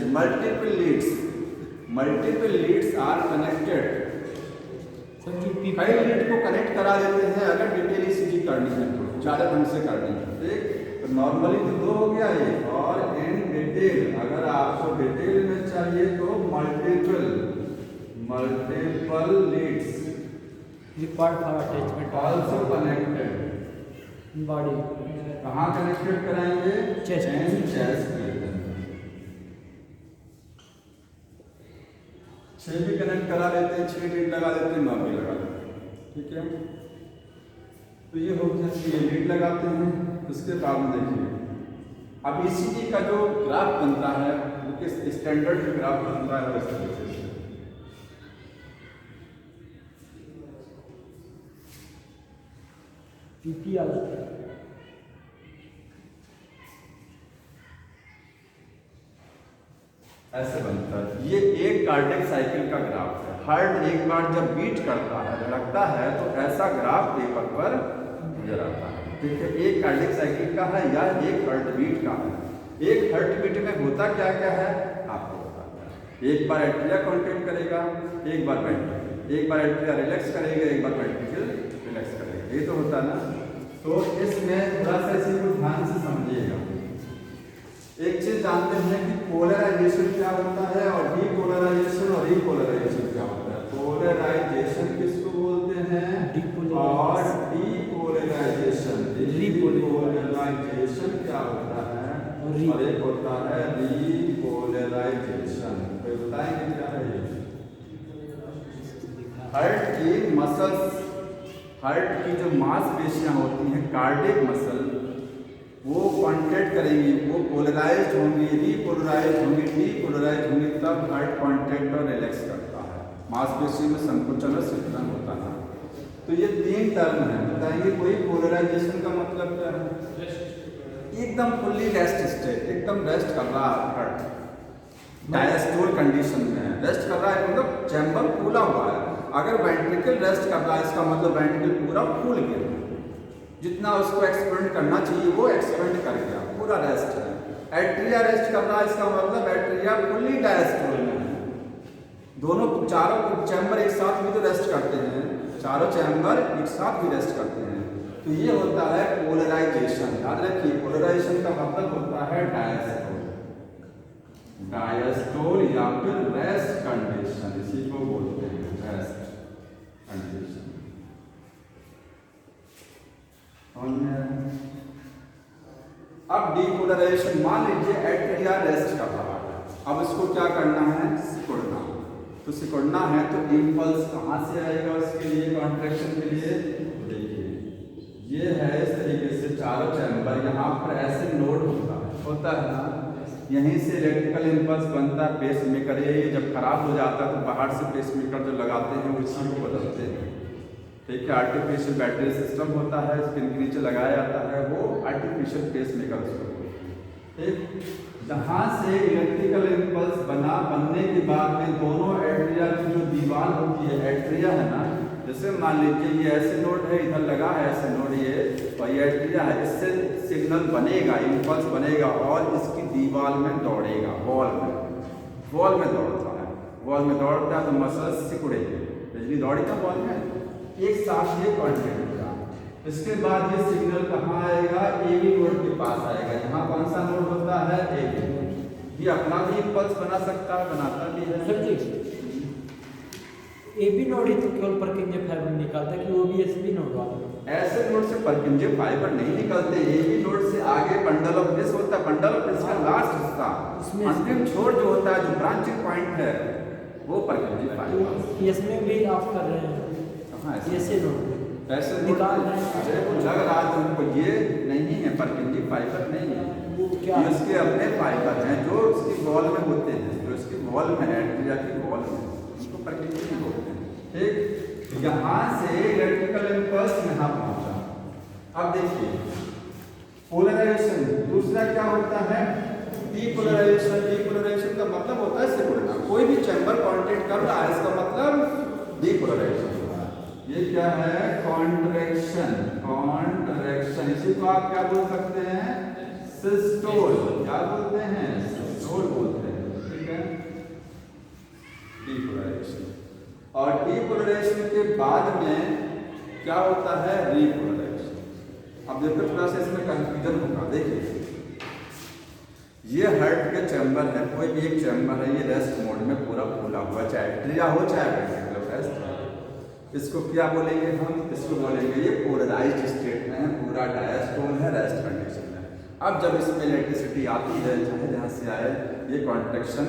Multiple leads are connected, कई लीड को कनेक्ट करा देते हैं अगर डिटेल ECG करनी है तो, ज़्यादा ढंग से करनी है, ठीक। तो नॉर्मली तो 2 हो गया ये, और इन डिटेल अगर आपको डिटेल में चाहिए तो multiple leads required for attachment also connected body. कहाँ कनेक्टेड कराएंगे? चेस्ट। चेस्ट। 6 भी कनेक्ट करा लेते हैं, 6 लीड लगा देते हैं, 9 भी लगा देते हैं, ठीक है। तो ये हो गया, ये लीड लगाते हैं। उसके बाद में देखिए अब ईसीजी का जो ग्राफ बनता है वो किस स्टैंडर्ड ग्राफ बनता है इस तरीके से। पीपीआर ऐसे बनता है। ये एक कार्डियक साइकिल का ग्राफ है। हार्ट एक बार जब बीट करता है, धड़कता है, तो ऐसा ग्राफ पेपर पर नजर आता है, ठीक है। एक कार्डियक साइकिल का है या एक हार्ट बीट का है। एक हार्ट बीट में होता क्या क्या है आपको बताता है। एक बार एट्रिया कॉन्ट्रैक्ट करेगा, एक बार वेंट्रिकल, एक बार एट्रिया रिलैक्स करेगा, एक बार वेंट्रिकल रिलैक्स करेगा, ये तो होता है ना। तो इसमें थोड़ा सा इसी को ध्यान से समझिएगा। एक चीज जानते हैं कि पोलराइजेशन क्या होता है और डीपोलराइजेशन और रीपोलराइजेशन क्या होता है। पोलराइजेशन किसको बोलते हैं और डीपोलराइजेशन, रीपोलराइजेशन क्या होता है और एक होता है रीपोलराइजेशन। तो बताएंगे क्या है ये। हार्ट की मसल्स, हार्ट की जो मांसपेशियां होती हैं, कार्डियक मसल, वो कॉन्ट्रैक्ट करेंगी, वो पोलराइज्ड होंगी, रीपोलराइज्ड होंगी, डीपोलराइज्ड होंगी, तब हार्ट कॉन्ट्रैक्ट और रिलैक्स करता है। मांसपेशी में संकुचन और सिकुड़न होता है। तो ये 3 टर्म है, बताएंगे कोई पोलराइजेशन का मतलब क्या है। एकदम फुल्ली रेस्ट स्टेट, एकदम रेस्ट कर रहा है हार्ट, डायस्टोल कंडीशन में रेस्ट कर रहा है, मतलब चैम्बर फूला हुआ है। अगर वेंट्रिकल रेस्ट कर रहा है, इसका मतलब वेंट्रिकल पूरा फूल गया, जितना उसको एक्सपेंड करना चाहिए वो एक्सपेंड कर गया, पूरा रेस्ट है। एट्रिया रेस्ट कर रहा है, इसका मतलब एट्रिया फुल्ली डायस्टोल में है। दोनों चारों चैम्बर एक साथ भी तो रेस्ट करते हैं, चारों चैम्बर एक साथ भी रेस्ट करते हैं। तो ये होता है पोलराइजेशन। याद रखिए, पोलराइजेशन का मतलब होता है डायस्टोल, डायस्टोल या फिर रेस्ट कंडीशन, इसी को बोलते हैं रेस्ट कंडीशन। अब डीपोलराइजेशन, मान लीजिए एट्रिया रेस्ट कर रहा है, अब इसको क्या करना है, सिकुड़ना। तो सिकुड़ना है तो इम्पल्स कहाँ से आएगा उसके लिए, कॉन्ट्रैक्शन के लिए। देखिए ये है इस तरीके से चारों चैम्बर, यहाँ पर ऐसे नोड होता है ना, यहीं से इलेक्ट्रिकल इम्पल्स बनता है पेस मेकर। ये जब खराब हो जाता है तो बाहर से पेस मेकर जो लगाते हैं उसी को बदलते हैं, ठीक है। आर्टिफिशियल बैटरी सिस्टम होता है, स्किन के नीचे लगाया जाता है, वो आर्टिफिशियल पेस मेकर उसको बोलते हैं, ठीक। जहाँ से इलेक्ट्रिकल इम्पल्स बनने के बाद में दोनों एट्रिया की जो दीवार होती है, एट्रिया है ना, जैसे मान लीजिए ये ऐसे नोड है, इधर लगा है ऐसे नोड, ये और ये एट्रिया है, इससे सिग्नल बनेगा, इम्पल्स बनेगा और इसकी दीवार में दौड़ेगा, वॉल में दौड़ता है, वॉल में दौड़ता है तो मसल्स सिकुड़ेगी, बिजली दौड़ी था वॉल में, एक साथ ये कॉन्ट्रैक्ट होगा। इसके बाद ये सिग्नल कहाँ आएगा, एबी नोड के पास आएगा। यहाँ कौन सा नोड होता है, एबी। ये अपना भी इम्पल्स बना सकता है, बनाता भी है। सर जी, एबी नोड ही तो केवल परकिंजे फाइबर निकालता है कि वो भी एसबी नोड वाला। ऐसे नोड से परकिंजे फाइबर नहीं निकलते, एबी नोड से आगे बंडल ऑफ डिस्क होता है, बंडल ऑफ डिस्क का लास्ट हिस्सा, अंतिम छोर जो होता है, जो ब्रांचिंग पॉइंट है, वो परकिंजे फाइबर। इसमें भी आप कर रहे हैं ऐसे नोड ऐसे निकाल रहे हैं। अरे वो लग रहा है तुमको, ये नहीं है परकिंजी फाइबर, नहीं है वो क्या, ये उसके अपने फाइबर हैं जो उसकी वॉल में होते हैं, जो उसकी वॉल में एट्रिया की वॉल में, उसको परकिंजी बोलते हैं, ठीक। यहाँ से इलेक्ट्रिकल इम्पल्स यहाँ पहुंचा। अब देखिए पोलराइजेशन, दूसरा क्या होता है, डीपोलराइजेशन। डीपोलराइजेशन का मतलब होता है सिकुड़ना, कोई भी चैम्बर कॉन्ट्रैक्ट कर रहा है, इसका मतलब डीपोलराइजेशन। ये क्या है, कॉन्ट्रैक्शन, कॉन्ट्रैक्शन। इसी को आप क्या बोल सकते हैं, सिस्टोल। क्या बोलते हैं, सिस्टोल बोलते हैं, ठीक है। डीपोलराइजेशन, और डीपोलराइजेशन के बाद में क्या होता है, रीपोलराइजेशन। अब देखो थोड़ा सा इसमें कंफ्यूजन होगा। देखिए ये हार्ट के चैम्बर है, कोई भी एक चैम्बर है, ये रेस्ट मोड में पूरा फूला हुआ, चाहे एट्रिया हो चाहे वेंट्रिकल रेस्ट। इसको क्या बोलेंगे हम, इसको बोलेंगे ये पोलराइज्ड स्टेट में है, पूरा डायस्टोल है, रेस्ट कंडीशन है। अब जब इसमें इलेक्ट्रिसिटी आती है, चाहे जहाँ से आए, ये कॉन्ट्रैक्शन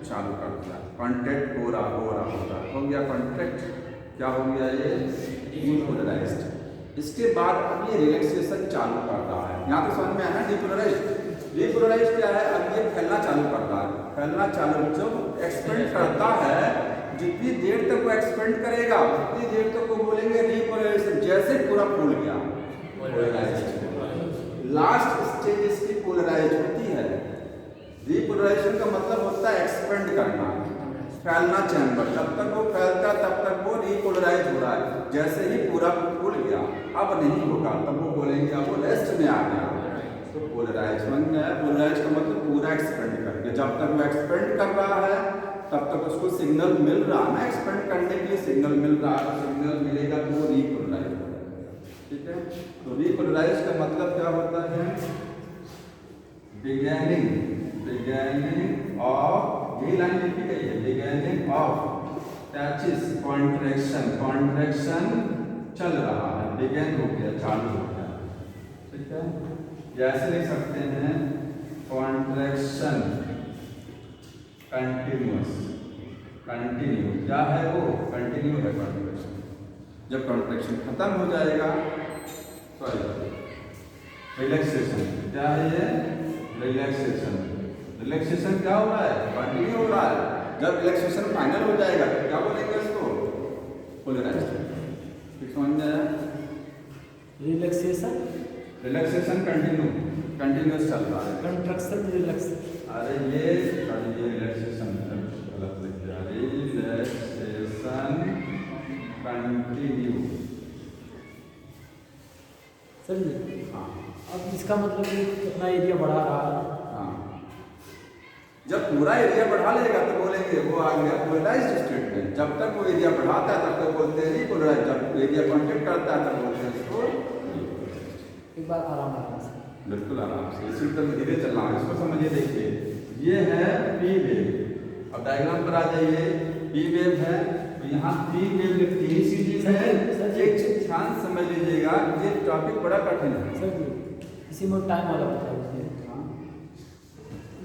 चालू कर दिया, कॉन्ट्रैक्ट हो रहा होता हो गया कॉन्ट्रैक्ट, क्या हो गया ये डीपोलराइज्ड। इसके बाद अब ये रिलैक्सेशन चालू कर रहा है, यहाँ तो समझ में आया ना डीपोलराइज्ड। डीपोलराइज्ड क्या है, अब ये फैलना चालू कर रहा है, फैलना चालू जब एक्सपेंड करता है, जितनी देर तक वो एक्सपेंड करेगा उतनी देर तक वो बोलेंगे डीपोलराइजेशन। जैसे पूरा फूल गया पोलराइज्ड, लास्ट स्टेज इसकी पोलराइज होती है। डीपोलराइजेशन का मतलब होता है एक्सपेंड करना, फैलना चैम्बर, जब तक वो फैलता है तब तक वो डीपोलराइज हो रहा है। जैसे ही पूरा फूल गया अब नहीं होगा, तब वो बोलेंगे अब वो रेस्ट में आ गया, तो पोलराइज बन गया। पोलराइज का मतलब पूरा एक्सपेंड करके, जब तक वो एक्सपेंड कर रहा है तब तक उसको सिग्नल मिल रहा है ना, एक्सपेंड करने के लिए सिग्नल मिल रहा है, सिग्नल मिलेगा तो वो रीपोलराइज हो जाएगा। ठीक है, तो रीपोलराइज का मतलब क्या होता है, बिगेनिंग ऑफ, यही लाइन लिखी गई है, बिगेनिंग ऑफ टैचिस कॉन्ट्रैक्शन चल रहा है, बिगेन हो गया, चालू हो गया। ठीक है, जैसे लिख सकते हैं कॉन्ट्रैक्शन कंटिन्यूअस, कंटिन्यू क्या है वो, कंटिन्यू है कॉन्ट्रैक्शन। जब कॉन्ट्रैक्शन खत्म हो जाएगा, सॉरी रिलैक्सेशन, क्या है ये रिलैक्सेशन, रिलैक्सेशन क्या हो रहा है, कंटिन्यू हो रहा है। जब रिलैक्सेशन फाइनल हो जाएगा तो क्या बोलेंगे इसको, पोलराइज्ड। ठीक समझ में आया, रिलैक्सेशन, रिलैक्सेशन कंटिन्यूअस चल रहा है, कंट्रैक्शन, रिलैक्सेशन। अरे ये रिलैक्सेशन गलत लिख दिया, रिलैक्सेशन कंटिन्यू। समझे, हाँ अब इसका मतलब कि अपना एरिया बढ़ा रहा है। हाँ, जब पूरा एरिया बढ़ा लेगा तो बोलेंगे वो आ गया पोलराइज्ड स्टेट में। जब तक वो एरिया बढ़ाता है तब तक बोलते हैं रीपोलराइज्ड, जब एरिया कॉन्टैक्ट करता है तब बोलते हैं इसको। एक बार आराम से, बिल्कुल आराम से, इसी तरह धीरे चलना है, इसको समझिए। देखिए ये है पी वेव, अब डायग्राम पर आ जाइए, पी वेव है तो यहाँ पी वेव लिखती है, इसी चीज में एक चीज ध्यान समझ लीजिएगा, ये टॉपिक बड़ा कठिन है सर जी। इसी में टाइम वाला बता दीजिए,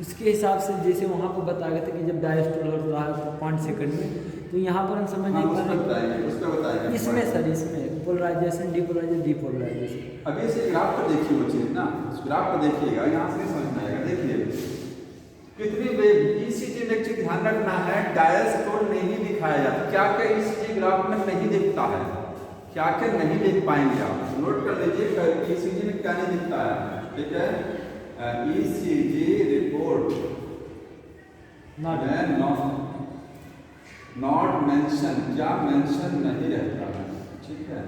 उसके हिसाब से जैसे वहाँ पर बताया गया था कि जब डायस्टोल हो रहा है 5 सेकंड में, तो यहाँ पर हम समझने बताएंगे इसमें सर, इसमें पोलराइजेशन, डीपोलराइजेशन। अभी इसे ग्राफ पर देखिए वो चीज ना, उस ग्राफ पर देखिएगा, यहाँ से समझ में आएगा। देखिए कितनी वेव, ईसीजी में एक चीज ध्यान रखना है, डायस्टोल नहीं दिखाया जाता। क्या क्या ईसीजी ग्राफ में नहीं दिखता है, क्या क्या नहीं देख पाएंगे आप, नोट कर लीजिए ईसीजी में क्या नहीं दिखता है। ठीक है, ईसीजी रिपोर्ट नॉट मेंशन, क्या मेंशन नहीं रहता है। ठीक है,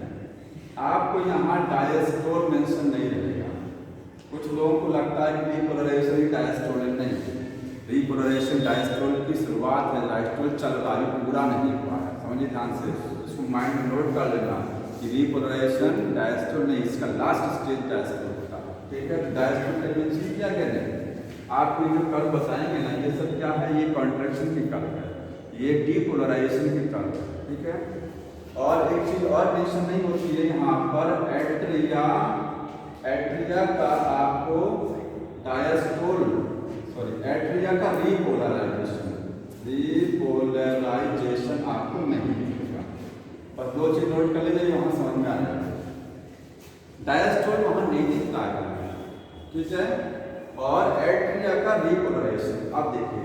आपको यहाँ डायस्टोल मेंशन नहीं रहेगा। कुछ लोगों को लगता है कि डीपोलराइजेशन ही डायस्टोल है, नहीं, डीपोलराइजेशन डायस्टोल की शुरुआत है, डायस्टोल चल रहा है, पूरा नहीं हुआ है। समझिए ध्यान से, इसको माइंड में नोट कर लेना कि डीपोलराइजेशन डायस्टोल नहीं, इसका लास्ट स्टेज डायस्टोल होता है। ठीक है, डायस्टोल टेंडेंसी क्या कहते हैं, आपको जो कर्व बताएंगे ना, ये सब क्या है, ये कॉन्ट्रैक्शन की कर्व है, ये डीपोलराइजेशन की कर्व है। ठीक है, और एक चीज और मेंशन नहीं होती है यहाँ पर, एट्रिया का आपको डायस्टोल, सॉरी एट्रिया का रीपोलराइजेशन आपको नहीं मिलेगा। बस दो चीज नोट कर लीजिए, वहां समझ में आ जाएगा। डायस्टोल वहां नहीं दिखता है, ठीक है, और एट्रिया का रीपोलराइजेशन। अब देखिए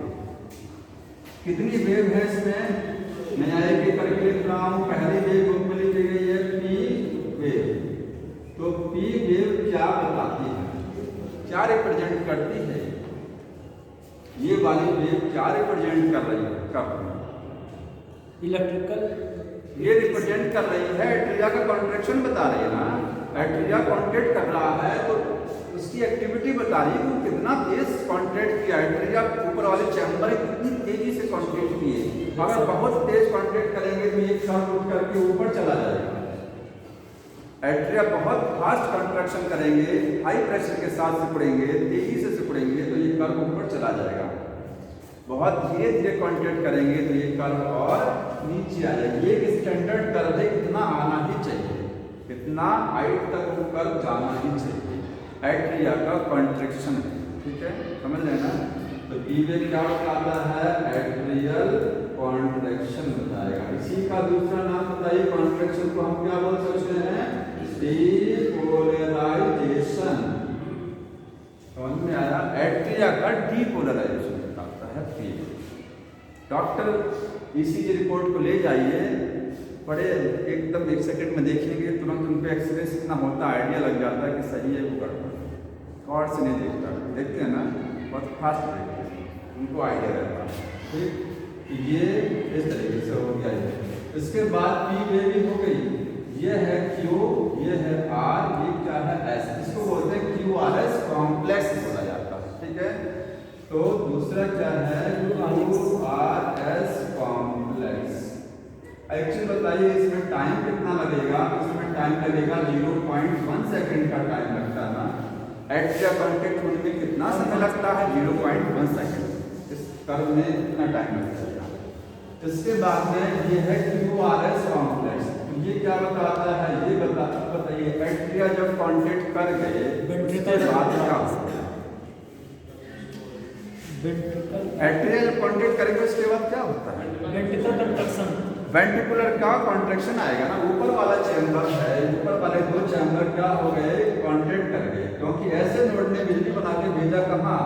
कितनी वेव है इसमें, मैं आएगी करके लिख रहा हूँ। पहली वेव बुक में लिखी गई है पी वेव, तो पी वेव क्या बताती है, क्या रिप्रेजेंट करती है, ये वाली वेव क्या रिप्रेजेंट कर रही है, इलेक्ट्रिकल, ये रिप्रेजेंट कर रही है एट्रिया का कॉन्ट्रैक्शन बता रही है ना। एट्रिया कॉन्ट्रैक्ट कर रहा है तो उसकी एक्टिविटी बता रही है, वो कितना तेज कॉन्ट्रैक्ट किया, एट्रिया ऊपर वाले चैम्बर कितनी तेजी से कॉन्ट्रैक्ट किए। अगर बहुत तेज कॉन्ट्रैक्ट करेंगे तो एक साथ उठ करके ऊपर चला जाएगा। एट्रिया बहुत फास्ट कंट्रैक्शन करेंगे, हाई प्रेशर के साथ सिकुड़ेंगे, तेजी से सिकुड़ेंगे तो ये कर्व ऊपर चला जाएगा। बहुत धीरे धीरे कॉन्ट्रैक्ट करेंगे तो ये कर्व और नीचे आ जाएगा। ये एक स्टैंडर्ड कर्व है, कितना आना ही चाहिए, कितना हाइट तक वो कर्व जाना ही चाहिए। एट्रिया का कॉन्ट्रैक्शन है, ठीक है, समझ लेना। तो बी वेव क्या बताता है, एट्रियल कॉन्ट्रैक्शन बताएगा। इसी का दूसरा नाम बताइए, कॉन्ट्रैक्शन को हम क्या बोल सकते हैं, डीपोलराइजेशन। समझ में आया, एट्रिया का डीपोलराइजेशन बताता है B wave. Doctor ECG report को ले जाइए, बड़े एकदम 1 सेकंड में देखेंगे, तुरंत उनको एक्सपीरियंस इतना होता है, आइडिया लग जाता है कि सही है वो गड़बड़, और से नहीं देखता, देखते हैं ना बहुत फास्ट देखते हैं, उनको आइडिया रहता है, ठीक। ये इस तरीके से हो गया है। इसके बाद पी वेव हो गई, ये है क्यू, ये है आर, ये क्या है एस, इसको बोलते हैं क्यू आर एस कॉम्प्लेक्स बोला जाता है, ठीक है। तो दूसरा क्या है, Q R S complex. Actually बताइए इसमें टाइम कितना लगेगा, इसमें टाइम लगेगा 0.1 सेकंड का टाइम लगता है ना। एट्रिया कॉन्टैक्ट होने में कितना समय लगता है, 0.1 सेकंड, इस कर्व में इतना टाइम लगता है। इसके बाद में ये है QRS कॉम्प्लेक्स, ये क्या बताता है, ये बताइए एट्रिया जब कॉन्टैक्ट कर गए उसके बाद क्या होता है, एट्रिया जब कॉन्टैक्ट करेंगे उसके बाद क्या होता है, वेंट्रिकल कंट्रैक्शन, वेंट्रिकुलर का कॉन्ट्रैक्शन आएगा ना। ऊपर वाला चैम्बर है, ऊपर वाले 2 चैम्बर क्या हो गए, कॉन्ट्रैक्ट कर गए, क्योंकि ऐसे नोड ने बिजली बना के भेजा कहाँ,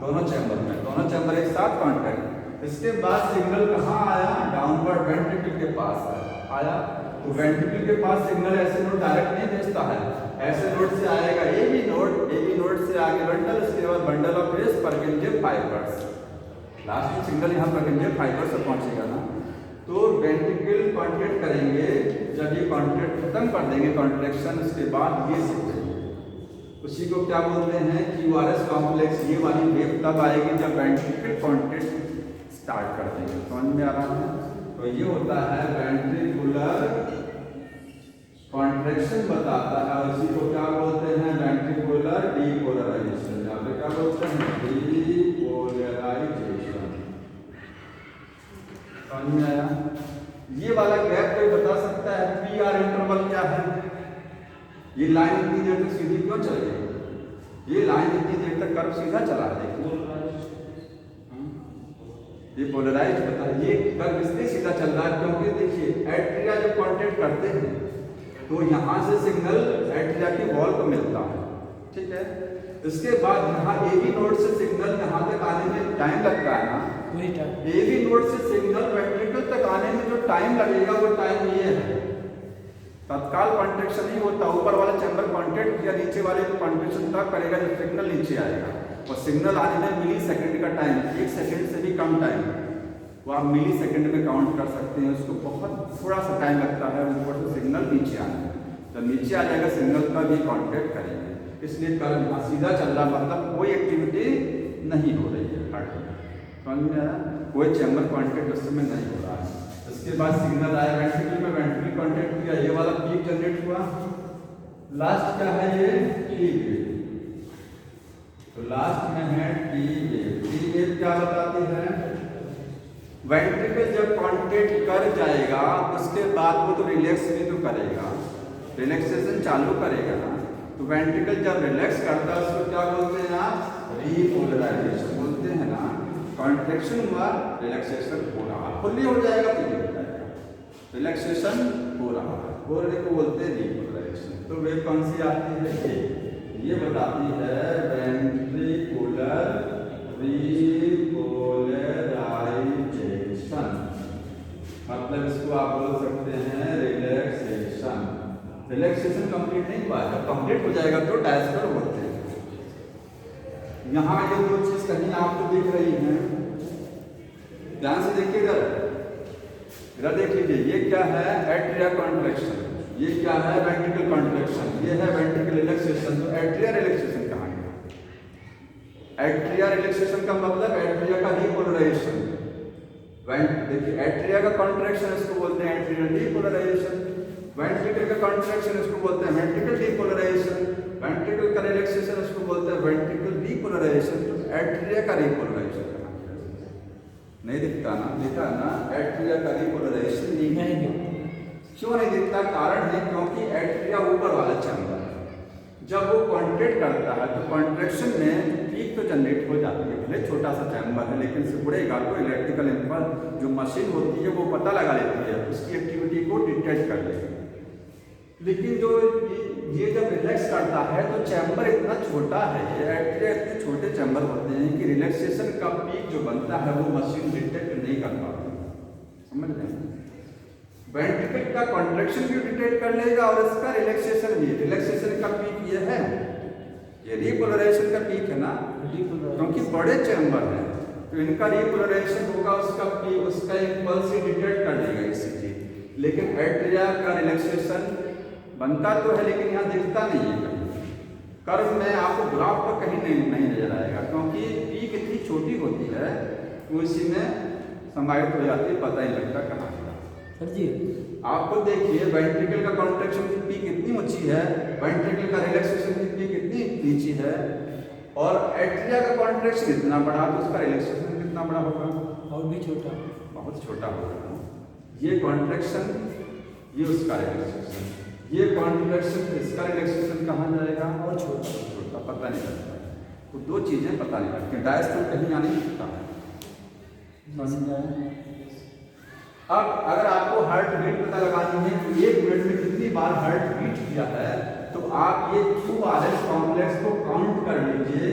दोनों चैम्बर में, दोनों चैम्बर एक साथ कॉन्ट्रैक्ट। इसके बाद सिग्नल कहाँ आया, डाउनवर्ड वेंट्रिकल के पास आया। तो वेंट्रिकल के पास सिग्नल ऐसे नोड डायरेक्ट नहीं भेजता है, ऐसे नोड से आएगा एबी नोड से आगे बंडल, उसके बाद bundle of His Purkinje fibres, last में सिग्नल यहाँ परकिंजे फाइबर्स से पहुंचेगा ना। तो वेंट्रिकल कॉन्ट्रैक्ट करेंगे, जब ये कॉन्ट्रैक्ट खत्म कर देंगे कॉन्ट्रैक्शन, उसके बाद ये सिग्नल, उसी को क्या बोलते हैं, QRS कॉम्प्लेक्स। ये वाली वेव तब आएगी जब वेंट्रिकल कॉन्ट्रैक्ट स्टार्ट कर देंगे, समझ में आ रहा है। तो ये होता है वेंट्रिकुलर कॉन्ट्रैक्शन बताता है, और इसी को क्या बोलते हैं, वेंट्रिकुलर डीपोलराइजेशन, यहाँ पे क्या बोलते हैं, डीपोलराइजेशन। समझ में आया। ये वाला गैप कोई बता सकता है, PR इंटरवल क्या है, ये लाइन इतनी देर तक सीधी क्यों चल गई, ये लाइन इतनी देर तक कर्व सीधा चला है, ये पोलराइज बता, ये कर्व इसलिए सीधा चल रहा है क्योंकि देखिए एट्रिया जब कॉन्टैक्ट करते हैं तो यहाँ से सिग्नल एट्रिया की वॉल को मिलता है, ठीक है। इसके बाद यहाँ एबी नोड से सिग्नल यहाँ तक आने में टाइम लगता है ना, एबी नोड से सिग्नल वेंट्रिकल तक आने में जो टाइम लगेगा वो टाइम ये है, तत्काल कॉन्ट्रैक्शन नहीं होता, ऊपर वाला चैम्बर कॉन्ट्रैक्ट किया, नीचे वाले को कॉन्ट्रैक्शन तब करेगा जब सिग्नल नीचे आएगा, और सिग्नल आने में मिली सेकंड का टाइम, 1 सेकंड से भी कम टाइम, वो आप मिली सेकंड में काउंट कर सकते हैं, उसको बहुत थोड़ा सा टाइम लगता है ऊपर से सिग्नल नीचे आने में। जब नीचे आ जाएगा सिग्नल का भी कॉन्टैक्ट करेंगे, इसलिए कल यहाँ सीधा चल रहा, मतलब कोई एक्टिविटी नहीं हो रही है, समझ में आया, कोई चैम्बर कॉन्टैक्ट उस समय नहीं हो रहा है। इसके बाद सिग्नल आया वेंट्रिकल में, वेंट्रिकल कॉन्टैक्ट किया, ये वाला पीक जनरेट हुआ, लास्ट क्या है, ये टी वेव। तो लास्ट में है टी वेव। टी वेव क्या बताती है, वेंट्रिकल जब कॉन्टैक्ट कर जाएगा उसके बाद वो तो रिलैक्स भी तो करेगा, रिलैक्सेशन चालू करेगा ना। तो वेंट्रिकल जब रिलैक्स करता है उसको क्या बोलते हैं आप, डीपोलराइजेशन बोलते हैं ना। कॉन्ट्रैक्शन हुआ, रिलैक्सेशन हो रहा, फुल्ली हो जाएगा तो ये हो जाएगा, रिलैक्सेशन हो रहा है, होने को बोलते हैं डीपोलराइजेशन। तो वेव कौन सी आती है, ये बताती है वेंट्रिकुलर डीपोलराइजेशन, मतलब इसको आप बोल सकते हैं रिलैक्सेशन। रिलैक्सेशन कंप्लीट नहीं हुआ, जब कंप्लीट हो जाएगा तो डायस्पर बोलते हैं। यहाँ ये 2 चीज कहीं आपको दिख रही हैं, ध्यान से देखिए, इधर देख लीजिए, ये क्या है, एट्रिया कॉन्ट्रैक्शन, ये क्या है, वेंट्रिकल कॉन्ट्रैक्शन, ये है वेंट्रिकल रिलैक्सेशन। तो एट्रिया रिलैक्सेशन कहाँ गया, एट्रिया रिलैक्सेशन का मतलब एट्रिया का डीपोलराइजेशन। देखिए एट्रिया का कॉन्ट्रैक्शन इसको बोलते हैं एट्रियल डीपोलराइजेशन, वेंट्रिकल का कॉन्ट्रैक्शन इसको बोलते हैं वेंट्रिकल डीपोलराइजेशन, वेंट्रिकल का रिलैक्सेशन इसको बोलते हैं वेंट्रिकल डीपोलराइजेशन। तो एट्रिया का डीपोलराइजेशन नहीं दिखता ना, दिखा ना, एट्रिया का डीपोलराइजेशन नहीं, क्यों नहीं दिखता, कारण है क्योंकि एट्रिया ऊपर वाला चैम्बर है, जब वो कॉन्ट्रैक्ट करता है तो कॉन्ट्रैक्शन में पीक तो जनरेट हो जाती है, भले छोटा सा चैम्बर है लेकिन सिकुड़ेगा तो इलेक्ट्रिकल इम्पल्स जो मशीन होती है वो पता लगा लेती है, उसकी एक्टिविटी को डिटेक्ट कर लेगी। लेकिन जो ये जब रिलैक्स करता है तो चैम्बर इतना छोटा है, ये एट्रिया इतने छोटे चैम्बर होते हैं कि रिलैक्सेशन का पीक जो बनता है वो मशीन डिटेक्ट नहीं कर पाती, समझ रहे हैं। वेंट्रिकल का कॉन्ट्रैक्शन भी डिटेक्ट कर लेगा और इसका रिलैक्सेशन भी। रिलैक्सेशन का पीक ये है, ये रिपोलराइजेशन का पीक है ना, क्योंकि बड़े चैम्बर है तो इनका रिपोलराइजेशन होगा, उसका पीक उसका इम्पल्स ही डिटेक्ट कर लेगा ईसीजी। लेकिन एट्रिया का रिलैक्सेशन बनता तो है लेकिन यहाँ दिखता नहीं है कहीं, कर्व में आपको ग्राफ पर कहीं नहीं नजर आएगा, क्योंकि पीक इतनी छोटी होती है वो इसी में समाहित हो जाती है, पता ही लगता कहाँ। सर जी आपको देखिए वेंट्रिकल का कॉन्ट्रैक्शन की पीक इतनी ऊंची है, वेंट्रिकल का रिलैक्सेशन की पीक इतनी नीची है, और एट्रिया का कॉन्ट्रैक्शन इतना बड़ा तो उसका रिलैक्सेशन कितना बड़ा होगा, और भी छोटा, बहुत छोटा होगा। ये कॉन्ट्रैक्शन, ये उसका रिलैक्सेशन, ये कॉन्ट्रैक्शन, इसका रिलैक्सेशन कहाँ जाएगा, और छोटा पता नहीं लगता है। तो दो चीजें पता नहीं लगती, डायस तो कहीं आने नहीं सकता है। अब अगर आपको हार्ट बीट पता लगानी है कि 1 मिनट में कितनी बार हार्ट बीट किया है, तो आप ये QRS कॉम्प्लेक्स को काउंट कर लीजिए।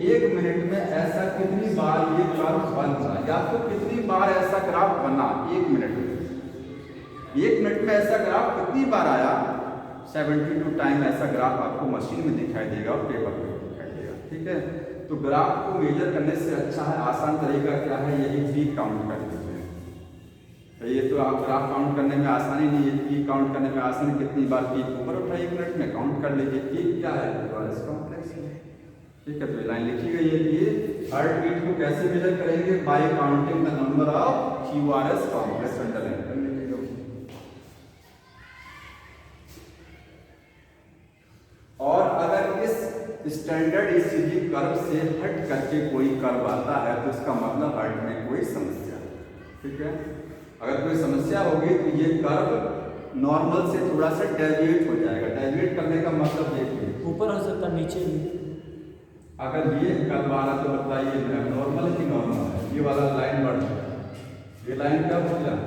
1 मिनट में ऐसा कितनी बार ये कर्व बन रहा, या तो कितनी बार ऐसा ग्राफ बना 1 मिनट में। 1 मिनट में ऐसा ग्राफ कितनी बार आया, 72 टाइम ऐसा ग्राफ आपको मशीन में दिखाई देगा और पेपर पे दिखाई देगा, ठीक है। तो ग्राफ को मेजर करने से अच्छा है, आसान तरीका क्या है, यही पीक काउंट कर लीजिए। तो ये तो आप ग्राफ काउंट करने में आसानी नहीं है, पीक काउंट करने में आसानी, कितनी बार पीक ऊपर उठा 1 मिनट में काउंट कर लीजिए। पीक क्या है, QRS कॉम्प्लेक्स है, ठीक है। तो लाइन लिखी गई है कि हार्ट बीट को कैसे मेजर करेंगे, bye counting the number of QRS complex, underline कर लीजिएगा। और अगर इस स्टैंडर्ड ईसीजी कर्व से हट करके कोई कर्व आता है तो इसका मतलब हार्ट में कोई समस्या है, ठीक है। अगर कोई समस्या होगी तो ये कर्व नॉर्मल से थोड़ा सा डेविएट हो जाएगा। डेविएट करने का मतलब देखिए, ऊपर हो सकता नीचे भी। अगर ये कर्व वाला तो बताइए नॉर्मल है कि नॉर्मल है, ये वाला लाइन बढ़ गया, ये लाइन कब हो जाए,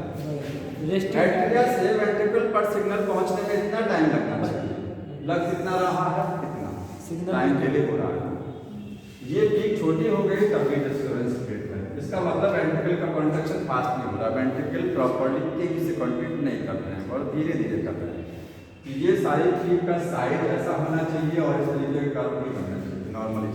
एट्रिया से वेंट्रिकल पर सिग्नल पहुंचने में इतना टाइम लगना चाहिए, लग कितना रहा है, कितना टाइम डिले हो रहा है। ये पीक छोटी हो गई तब भी डिस्टर्बेंस क्रिएट है, इसका मतलब वेंट्रिकल का कॉन्ट्रैक्शन फास्ट नहीं हो रहा, वेंट्रिकल प्रॉपर्ली तेजी से कॉन्ट्रैक्ट नहीं कर रहे हैं और धीरे धीरे कर रहे हैं। ये सारी पीक का साइज ऐसा होना चाहिए और इस तरीके का कर्व भी बनना चाहिए नॉर्मली।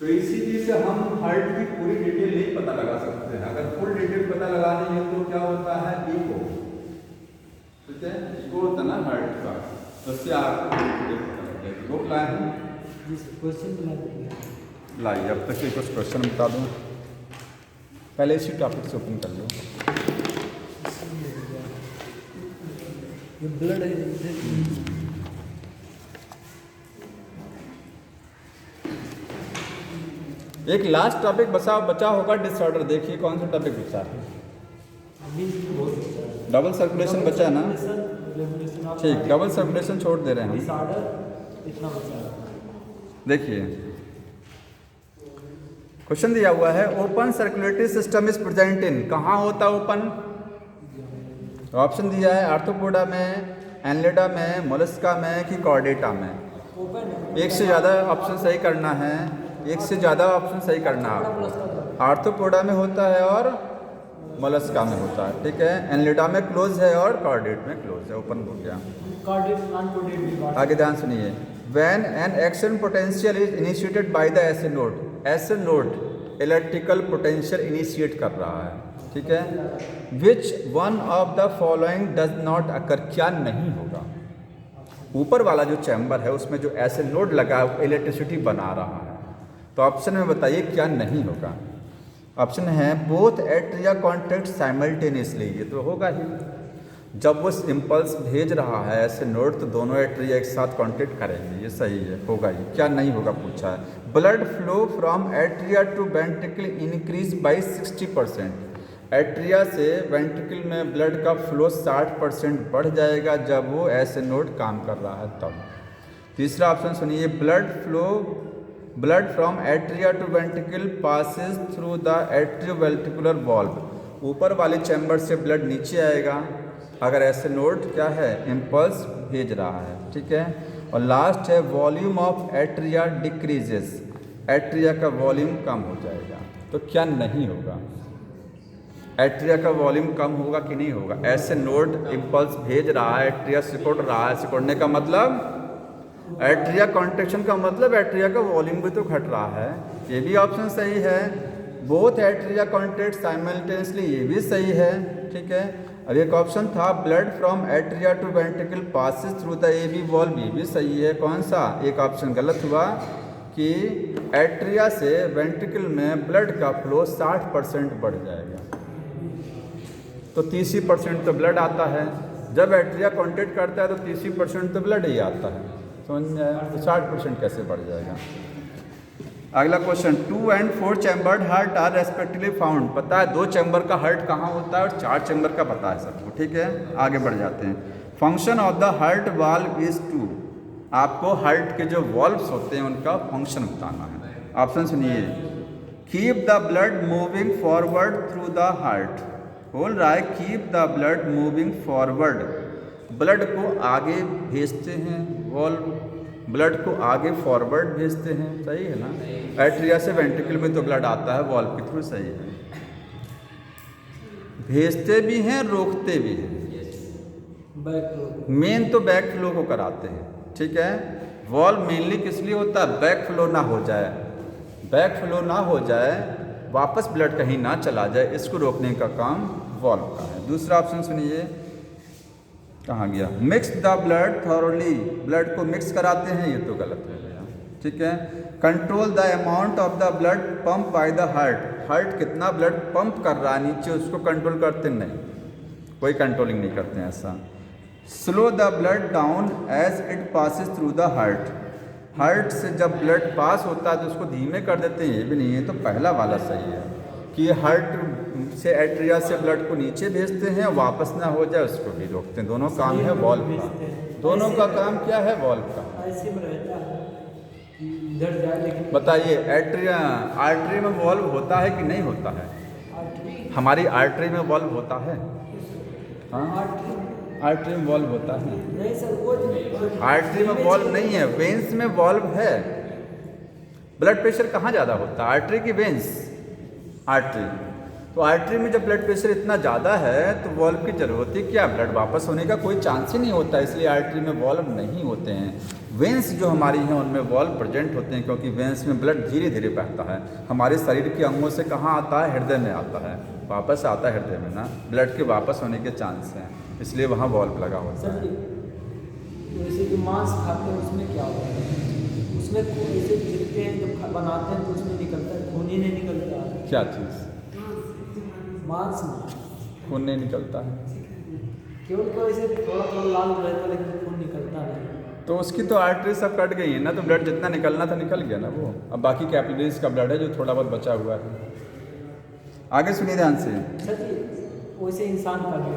तो इसी चीज से हम हार्ट की पूरी डिटेल नहीं पता लगा सकते हैं। अगर फुल डिटेल पता लगानी है तो क्या होता है, इको, ठीक है, इको होता है ना हार्ट का, तो उससे आपको डिटेल पता लग जाएगी। वो प्लान है क्वेश्चन लाइए, अब तक के कुछ क्वेश्चन बता दूं, पहले इसी टॉपिक से ओपन कर लो। ये ब्लड है, एक लास्ट टॉपिक बचा होगा डिसऑर्डर। देखिए कौन सा टॉपिक बचा है, डबल सर्कुलेशन बचा है ना, ठीक, डबल सर्कुलेशन छोड़ दे रहे हैं हम। इतना बचा। देखिए क्वेश्चन दिया हुआ है, open circulatory system is present in, कहाँ होता है ओपन, ऑप्शन दिया है आर्थ्रोपोडा में, एनलेडा में, मोलस्का में कि कॉर्डेटा में। एक से ज़्यादा ऑप्शन सही करना है, एक से ज़्यादा ऑप्शन सही करना है। आर्थ्रोपोडा में होता है और मोलस्का में होता है, ठीक है। एनलेडा में क्लोज है और कॉर्डेट में क्लोज है, ओपन हो गया। आगे ध्यान सुनिए, when an action potential is initiated by the acid node, acid node electrical potential initiate कर रहा है, ठीक है। Which one of the following does not occur, क्या नहीं होगा, ऊपर वाला जो चैम्बर है उसमें जो एसिड नोड लगा है वो इलेक्ट्रिसिटी बना रहा है, तो ऑप्शन में बताइए क्या नहीं होगा। ऑप्शन है बोथ एट्रिया कॉन्ट्रैक्ट साइमल्टेनियसली, ये तो होगा ही, जब वो इम्पल्स भेज रहा है ऐसे नोड तो दोनों एट्रिया एक साथ कॉन्ट्रैक्ट करेंगे, ये सही है, होगा ही। क्या नहीं होगा पूछा है, blood flow from atria to ventricle increase by 60%, atria से वेंट्रिकल में ब्लड का फ्लो 60% बढ़ जाएगा जब वो ऐसे नोड काम कर रहा है तब। तीसरा ऑप्शन सुनिए, blood from atria to ventricle passes through the atrioventricular valve. ऊपर वाले चैम्बर से ब्लड नीचे आएगा अगर ऐसे नोड क्या है, इम्पल्स भेज रहा है, ठीक है। और लास्ट है, volume of atria decreases, atria का वॉल्यूम कम हो जाएगा। तो क्या नहीं होगा, एट्रिया का वॉल्यूम कम होगा कि नहीं होगा? ऐसे नोड इम्पल्स भेज रहा है, एट्रिया सिकुड़ रहा है, सिकुड़ने का मतलब एट्रिया कॉन्ट्रैक्शन का मतलब एट्रिया का वॉल्यूम भी तो घट रहा है। ये भी ऑप्शन सही है। बोथ एट्रिया कॉन्ट्रैक्ट साइमल्टेनियसली, ये भी सही है, ठीक है। अब एक ऑप्शन था blood from atria to ventricle passes through the AV valve, ये भी सही है। कौन सा? एक ऑप्शन गलत हुआ कि एट्रिया से वेंट्रिकल में ब्लड का फ्लो 60% बढ़ जाएगा। तो 30% तो ब्लड आता है, जब एट्रिया कॉन्ट्रैक्ट करता है तो 30% तो ब्लड ही आता है, समझ में आया? तो 60% कैसे बढ़ जाएगा? अगला question, 2 and 4 chambered heart are respectively found. पता है 2 चैम्बर का हार्ट कहाँ होता है और 4 चैम्बर का पता है सबको, ठीक है। आगे बढ़ जाते हैं। Function of the heart valve is to, आपको हार्ट के जो वॉल्व्स होते हैं उनका फंक्शन बताना है। ऑप्शन सुनिए, keep the blood moving forward through the heart. बोल रहा है keep the blood moving forward, blood को आगे भेजते हैं वॉल्व, ब्लड को आगे फॉरवर्ड भेजते हैं, सही है ना। एट्रिया से वेंट्रिकल में तो ब्लड आता है वॉल्व के थ्रू, सही है। भेजते भी हैं, रोकते भी हैं। मेन तो बैक फ्लो को कराते हैं, ठीक है। वॉल्व मेनली किस लिए होता है? बैक फ्लो ना हो जाए, बैक फ्लो ना हो जाए, वापस ब्लड कहीं ना चला जाए, इसको रोकने का काम वॉल्व का है। दूसरा ऑप्शन सुनिए, कहाँ गया? Mix the blood thoroughly, blood को मिक्स कराते हैं, ये तो गलत हो गया, ठीक है। Control the amount of the blood pump by the heart, heart कितना ब्लड पंप कर रहा है नीचे उसको कंट्रोल करते नहीं, कोई कंट्रोलिंग नहीं करते हैं ऐसा। Slow the blood down as it passes through the heart, heart से जब ब्लड पास होता है तो उसको धीमे कर देते हैं, ये भी नहीं है। तो पहला वाला सही है कि हार्ट से एट्रिया से ब्लड को नीचे भेजते हैं, वापस ना हो जाए उसको भी रोकते हैं। दोनों काम है वॉल्व का, दोनों का काम क्या है? वॉल्व का। बताइए, एट्रिया आर्टरी में वॉल्व होता है कि नहीं होता है? हमारी आर्टरी में वॉल्व होता है? हाँ, आर्टरी में वॉल्व होता है? नहीं सर, आर्टरी में वॉल्व नहीं है, वेंस में वॉल्व है। ब्लड प्रेशर कहाँ ज़्यादा होता है, आर्टरी की वेंस? आर्टरी। तो आर्टरी में जब ब्लड प्रेशर इतना ज़्यादा है तो वॉल्व की ज़रूरत ही क्या? ब्लड वापस होने का कोई चांस ही नहीं होता, इसलिए आर्टरी में वॉल्व नहीं होते हैं। वेंस जो हमारी हैं उनमें वॉल्व प्रेजेंट होते हैं, क्योंकि वेंस में ब्लड धीरे धीरे बहता है। हमारे शरीर के अंगों से कहाँ आता है? हृदय में आता है, वापस आता है हृदय में ना, ब्लड के वापस होने के चांस हैं, इसलिए वहाँ वॉल्व लगा होता है। जैसे जो मांस खाते हैं उसमें क्या होता है? उसमें जैसे गिरते हैं जब बनाते हैं तो उसमें निकलता है, खून ही नहीं निकलता। क्या चीज़? मांस में खून नहीं निकलता है, केवल ऐसे थोड़ा थोड़ा लाल रहता है लेकिन खून निकलता नहीं। तो उसकी तो आर्टरी सब कट गई है ना, तो ब्लड जितना निकलना था निकल गया ना वो। अब बाकी कैपिलरीज का ब्लड है जो थोड़ा बहुत बचा हुआ है। आगे सुनिए ध्यान से। सर जी, वैसे इंसान का भी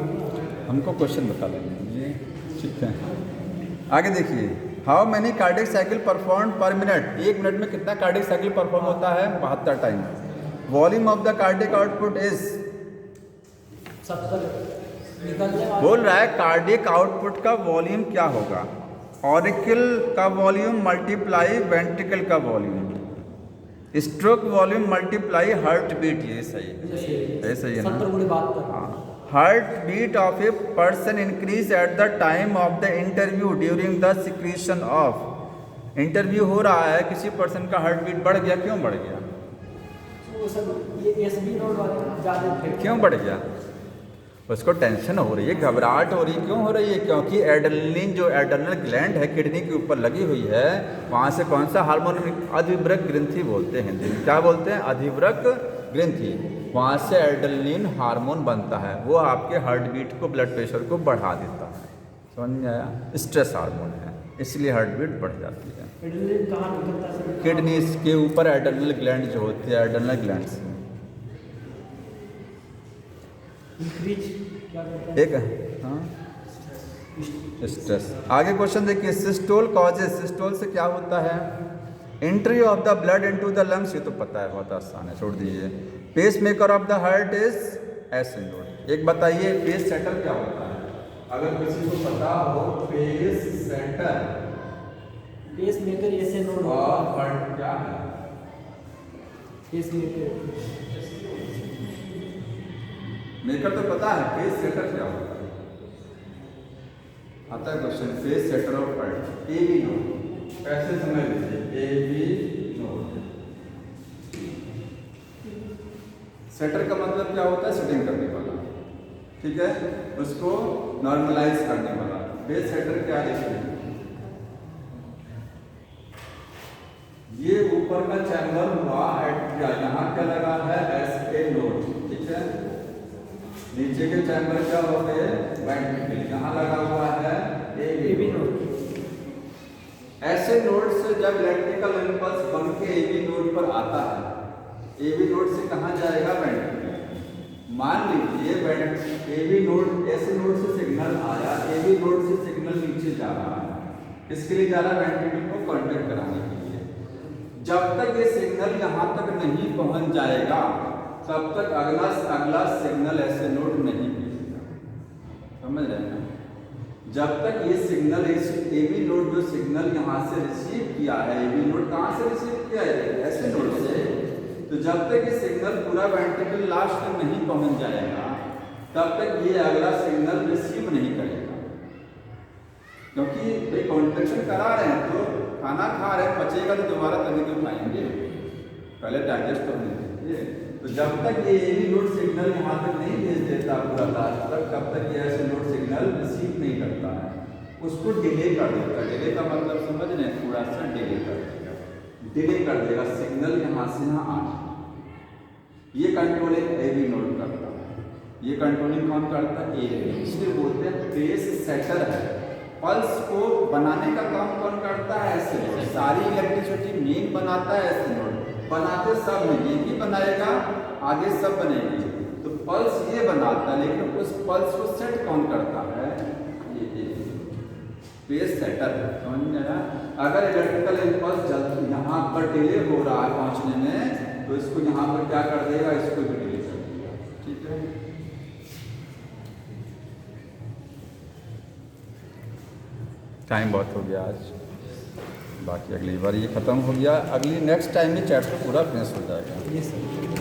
हमको क्वेश्चन बता देंगे, ठीक है। आगे देखिए, how many cardiac cycle perform पर मिनट, 1 मिनट में कितना कार्डियक साइकिल परफॉर्म होता है? 72 time. Volume of the cardiac output is 70 निकलने वाला। बोल रहा है कार्डियक आउटपुट का वॉल्यूम क्या होगा? ऑरिकल का वॉल्यूम मल्टीप्लाई वेंट्रिकल का volume, stroke volume multiply heart beat, ये सही है, ये सही है ना। 70 बात कर। हाँ, heart beat of a person increase at the time of the interview during the secretion of, interview हो रहा है, किसी पर्सन का हार्ट बीट बढ़ गया, क्यों बढ़ गया? तो सब ये एसबी नोड वाले ज़्यादा थे, क्यों बढ़ गया? उसको टेंशन हो रही है, घबराहट हो रही है, क्यों हो रही है? क्योंकि एड्रेनलिन जो एड्रेनल ग्लैंड है किडनी के ऊपर लगी हुई है, वहाँ से कौन सा हार्मोन, अधिवृक्क ग्रंथि बोलते हैं हिंदी में, क्या बोलते हैं? अधिवृक्क ग्रंथि, वहाँ से एड्रेनलिन हार्मोन बनता है, वो आपके हार्ट बीट को, ब्लड प्रेशर को बढ़ा देता है, समझ में आया? स्ट्रेस हार्मोन है, इसलिए हार्ट बीट बढ़ जाती है। एड्रेनलिन कहाँ निकलता है? किडनी के ऊपर एड्रेनल ग्लैंड जो होती है, एड्रेनल ग्लैंड से। इंक्रीज क्या करता है? एक हाँ स्ट्रेस। आगे क्वेश्चन देखिए, सिस्टोल कॉजेज, सिस्टोल से क्या होता है? Entry of the blood into the lungs, ये तो पता है, बहुत आसान है, छोड़ दीजिए। Pacemaker of the heart is S node. एक बताइए पेस सेटर क्या होता है? अगर किसी को पता हो पेस सेटर पेस मेकर ऐसे नोड और हार्ट क्या है? पेस मेकर मेकर तो पता है, पेस सेटर क्या होता है? आता है question, pacesetter of heart A V node. कैसे समझ लीजिए, ए बी नोड। सेटर का मतलब क्या होता है? सेटिंग करने वाला, ठीक है, उसको नॉर्मलाइज करने वाला। पेस सेटर क्या है? ये ऊपर का चैम्बर हुआ एट्रिया, यहाँ क्या लगा है? एस ए नोड, ठीक है। नीचे के चैम्बर क्या हो गए? वेंट्रिकल, यहाँ लगा हुआ है ए बी नोड। ऐसे नोड से जब इलेक्ट्रिकल इंपल्स बन के ए बी नोड पर आता है, ए बी नोड से कहाँ जाएगा? वेंट्रिकल। मान लीजिए ए बी नोड, ऐसे नोड से सिग्नल आया, ए बी नोड से सिग्नल नीचे जा रहा है, किसके लिए जा रहा है? वेंट्रिकल को कांटेक्ट कराने के लिए। जब तक ये सिग्नल यहाँ तक नहीं पहुँच जाएगा तब तक अगला सिग्नल ऐसे नोड नहीं भेजेगा, समझ रहे हैं? जब तक ये सिग्नल ए बी नोड जो सिग्नल यहाँ से रिसीव किया है, ए बी नोड कहाँ से रिसीव किया है? ऐसे नोड से। तो जब तक ये सिग्नल पूरा वेंट्रिकल लास्ट तक नहीं पहुँच जाएगा तब तक ये अगला सिग्नल रिसीव नहीं करेगा, क्योंकि भाई कॉन्ट्रैक्शन करा रहे हैं तो खाना खा रहे हैं, पचेगा तो दोबारा तभी तो खाएंगे, पहले डाइजेस्ट तो नहीं देंगे। तो जब तक ये ए बी नोड सिग्नल यहाँ तक नहीं भेज देता पूरा लास्ट तक, तब तक ये ऐसे नोड सिग्नल रिसीव नहीं करता है, उसको डिले कर देता है। डिले का मतलब समझ रहे हैं? थोड़ा सा डिले कर देगा, डिले कर देगा सिग्नल यहाँ से यहाँ आने। ये कंट्रोलिंग ए बी नोड करता है, ये कंट्रोलिंग कौन करता है? A V. इसलिए बोलते हैं पेस सेटर है। पल्स को बनाने का काम कौन करता है? ऐसे नोड। सारी इलेक्ट्रिसिटी मेन बनाता है ऐसे नोड, बनाते सब में, ये भी बनाएगा, आगे सब बनेगी। तो पल्स ये बनाता है, लेकिन उस पल्स को सेट कौन करता है? ये पेस सेटर, समझ में आया? अगर इलेक्ट्रिकल इम्पल्स जल्दी यहाँ पर डिले हो रहा है पहुँचने में, तो इसको यहाँ पर क्या कर देगा? इसको भी डिले कर देगा, ठीक है। टाइम बहुत हो गया आज, बाकी अगली बार ये ख़त्म हो गया, अगली नेक्स्ट टाइम में चैप्टर पूरा फिनिश हो जाएगा। ये सर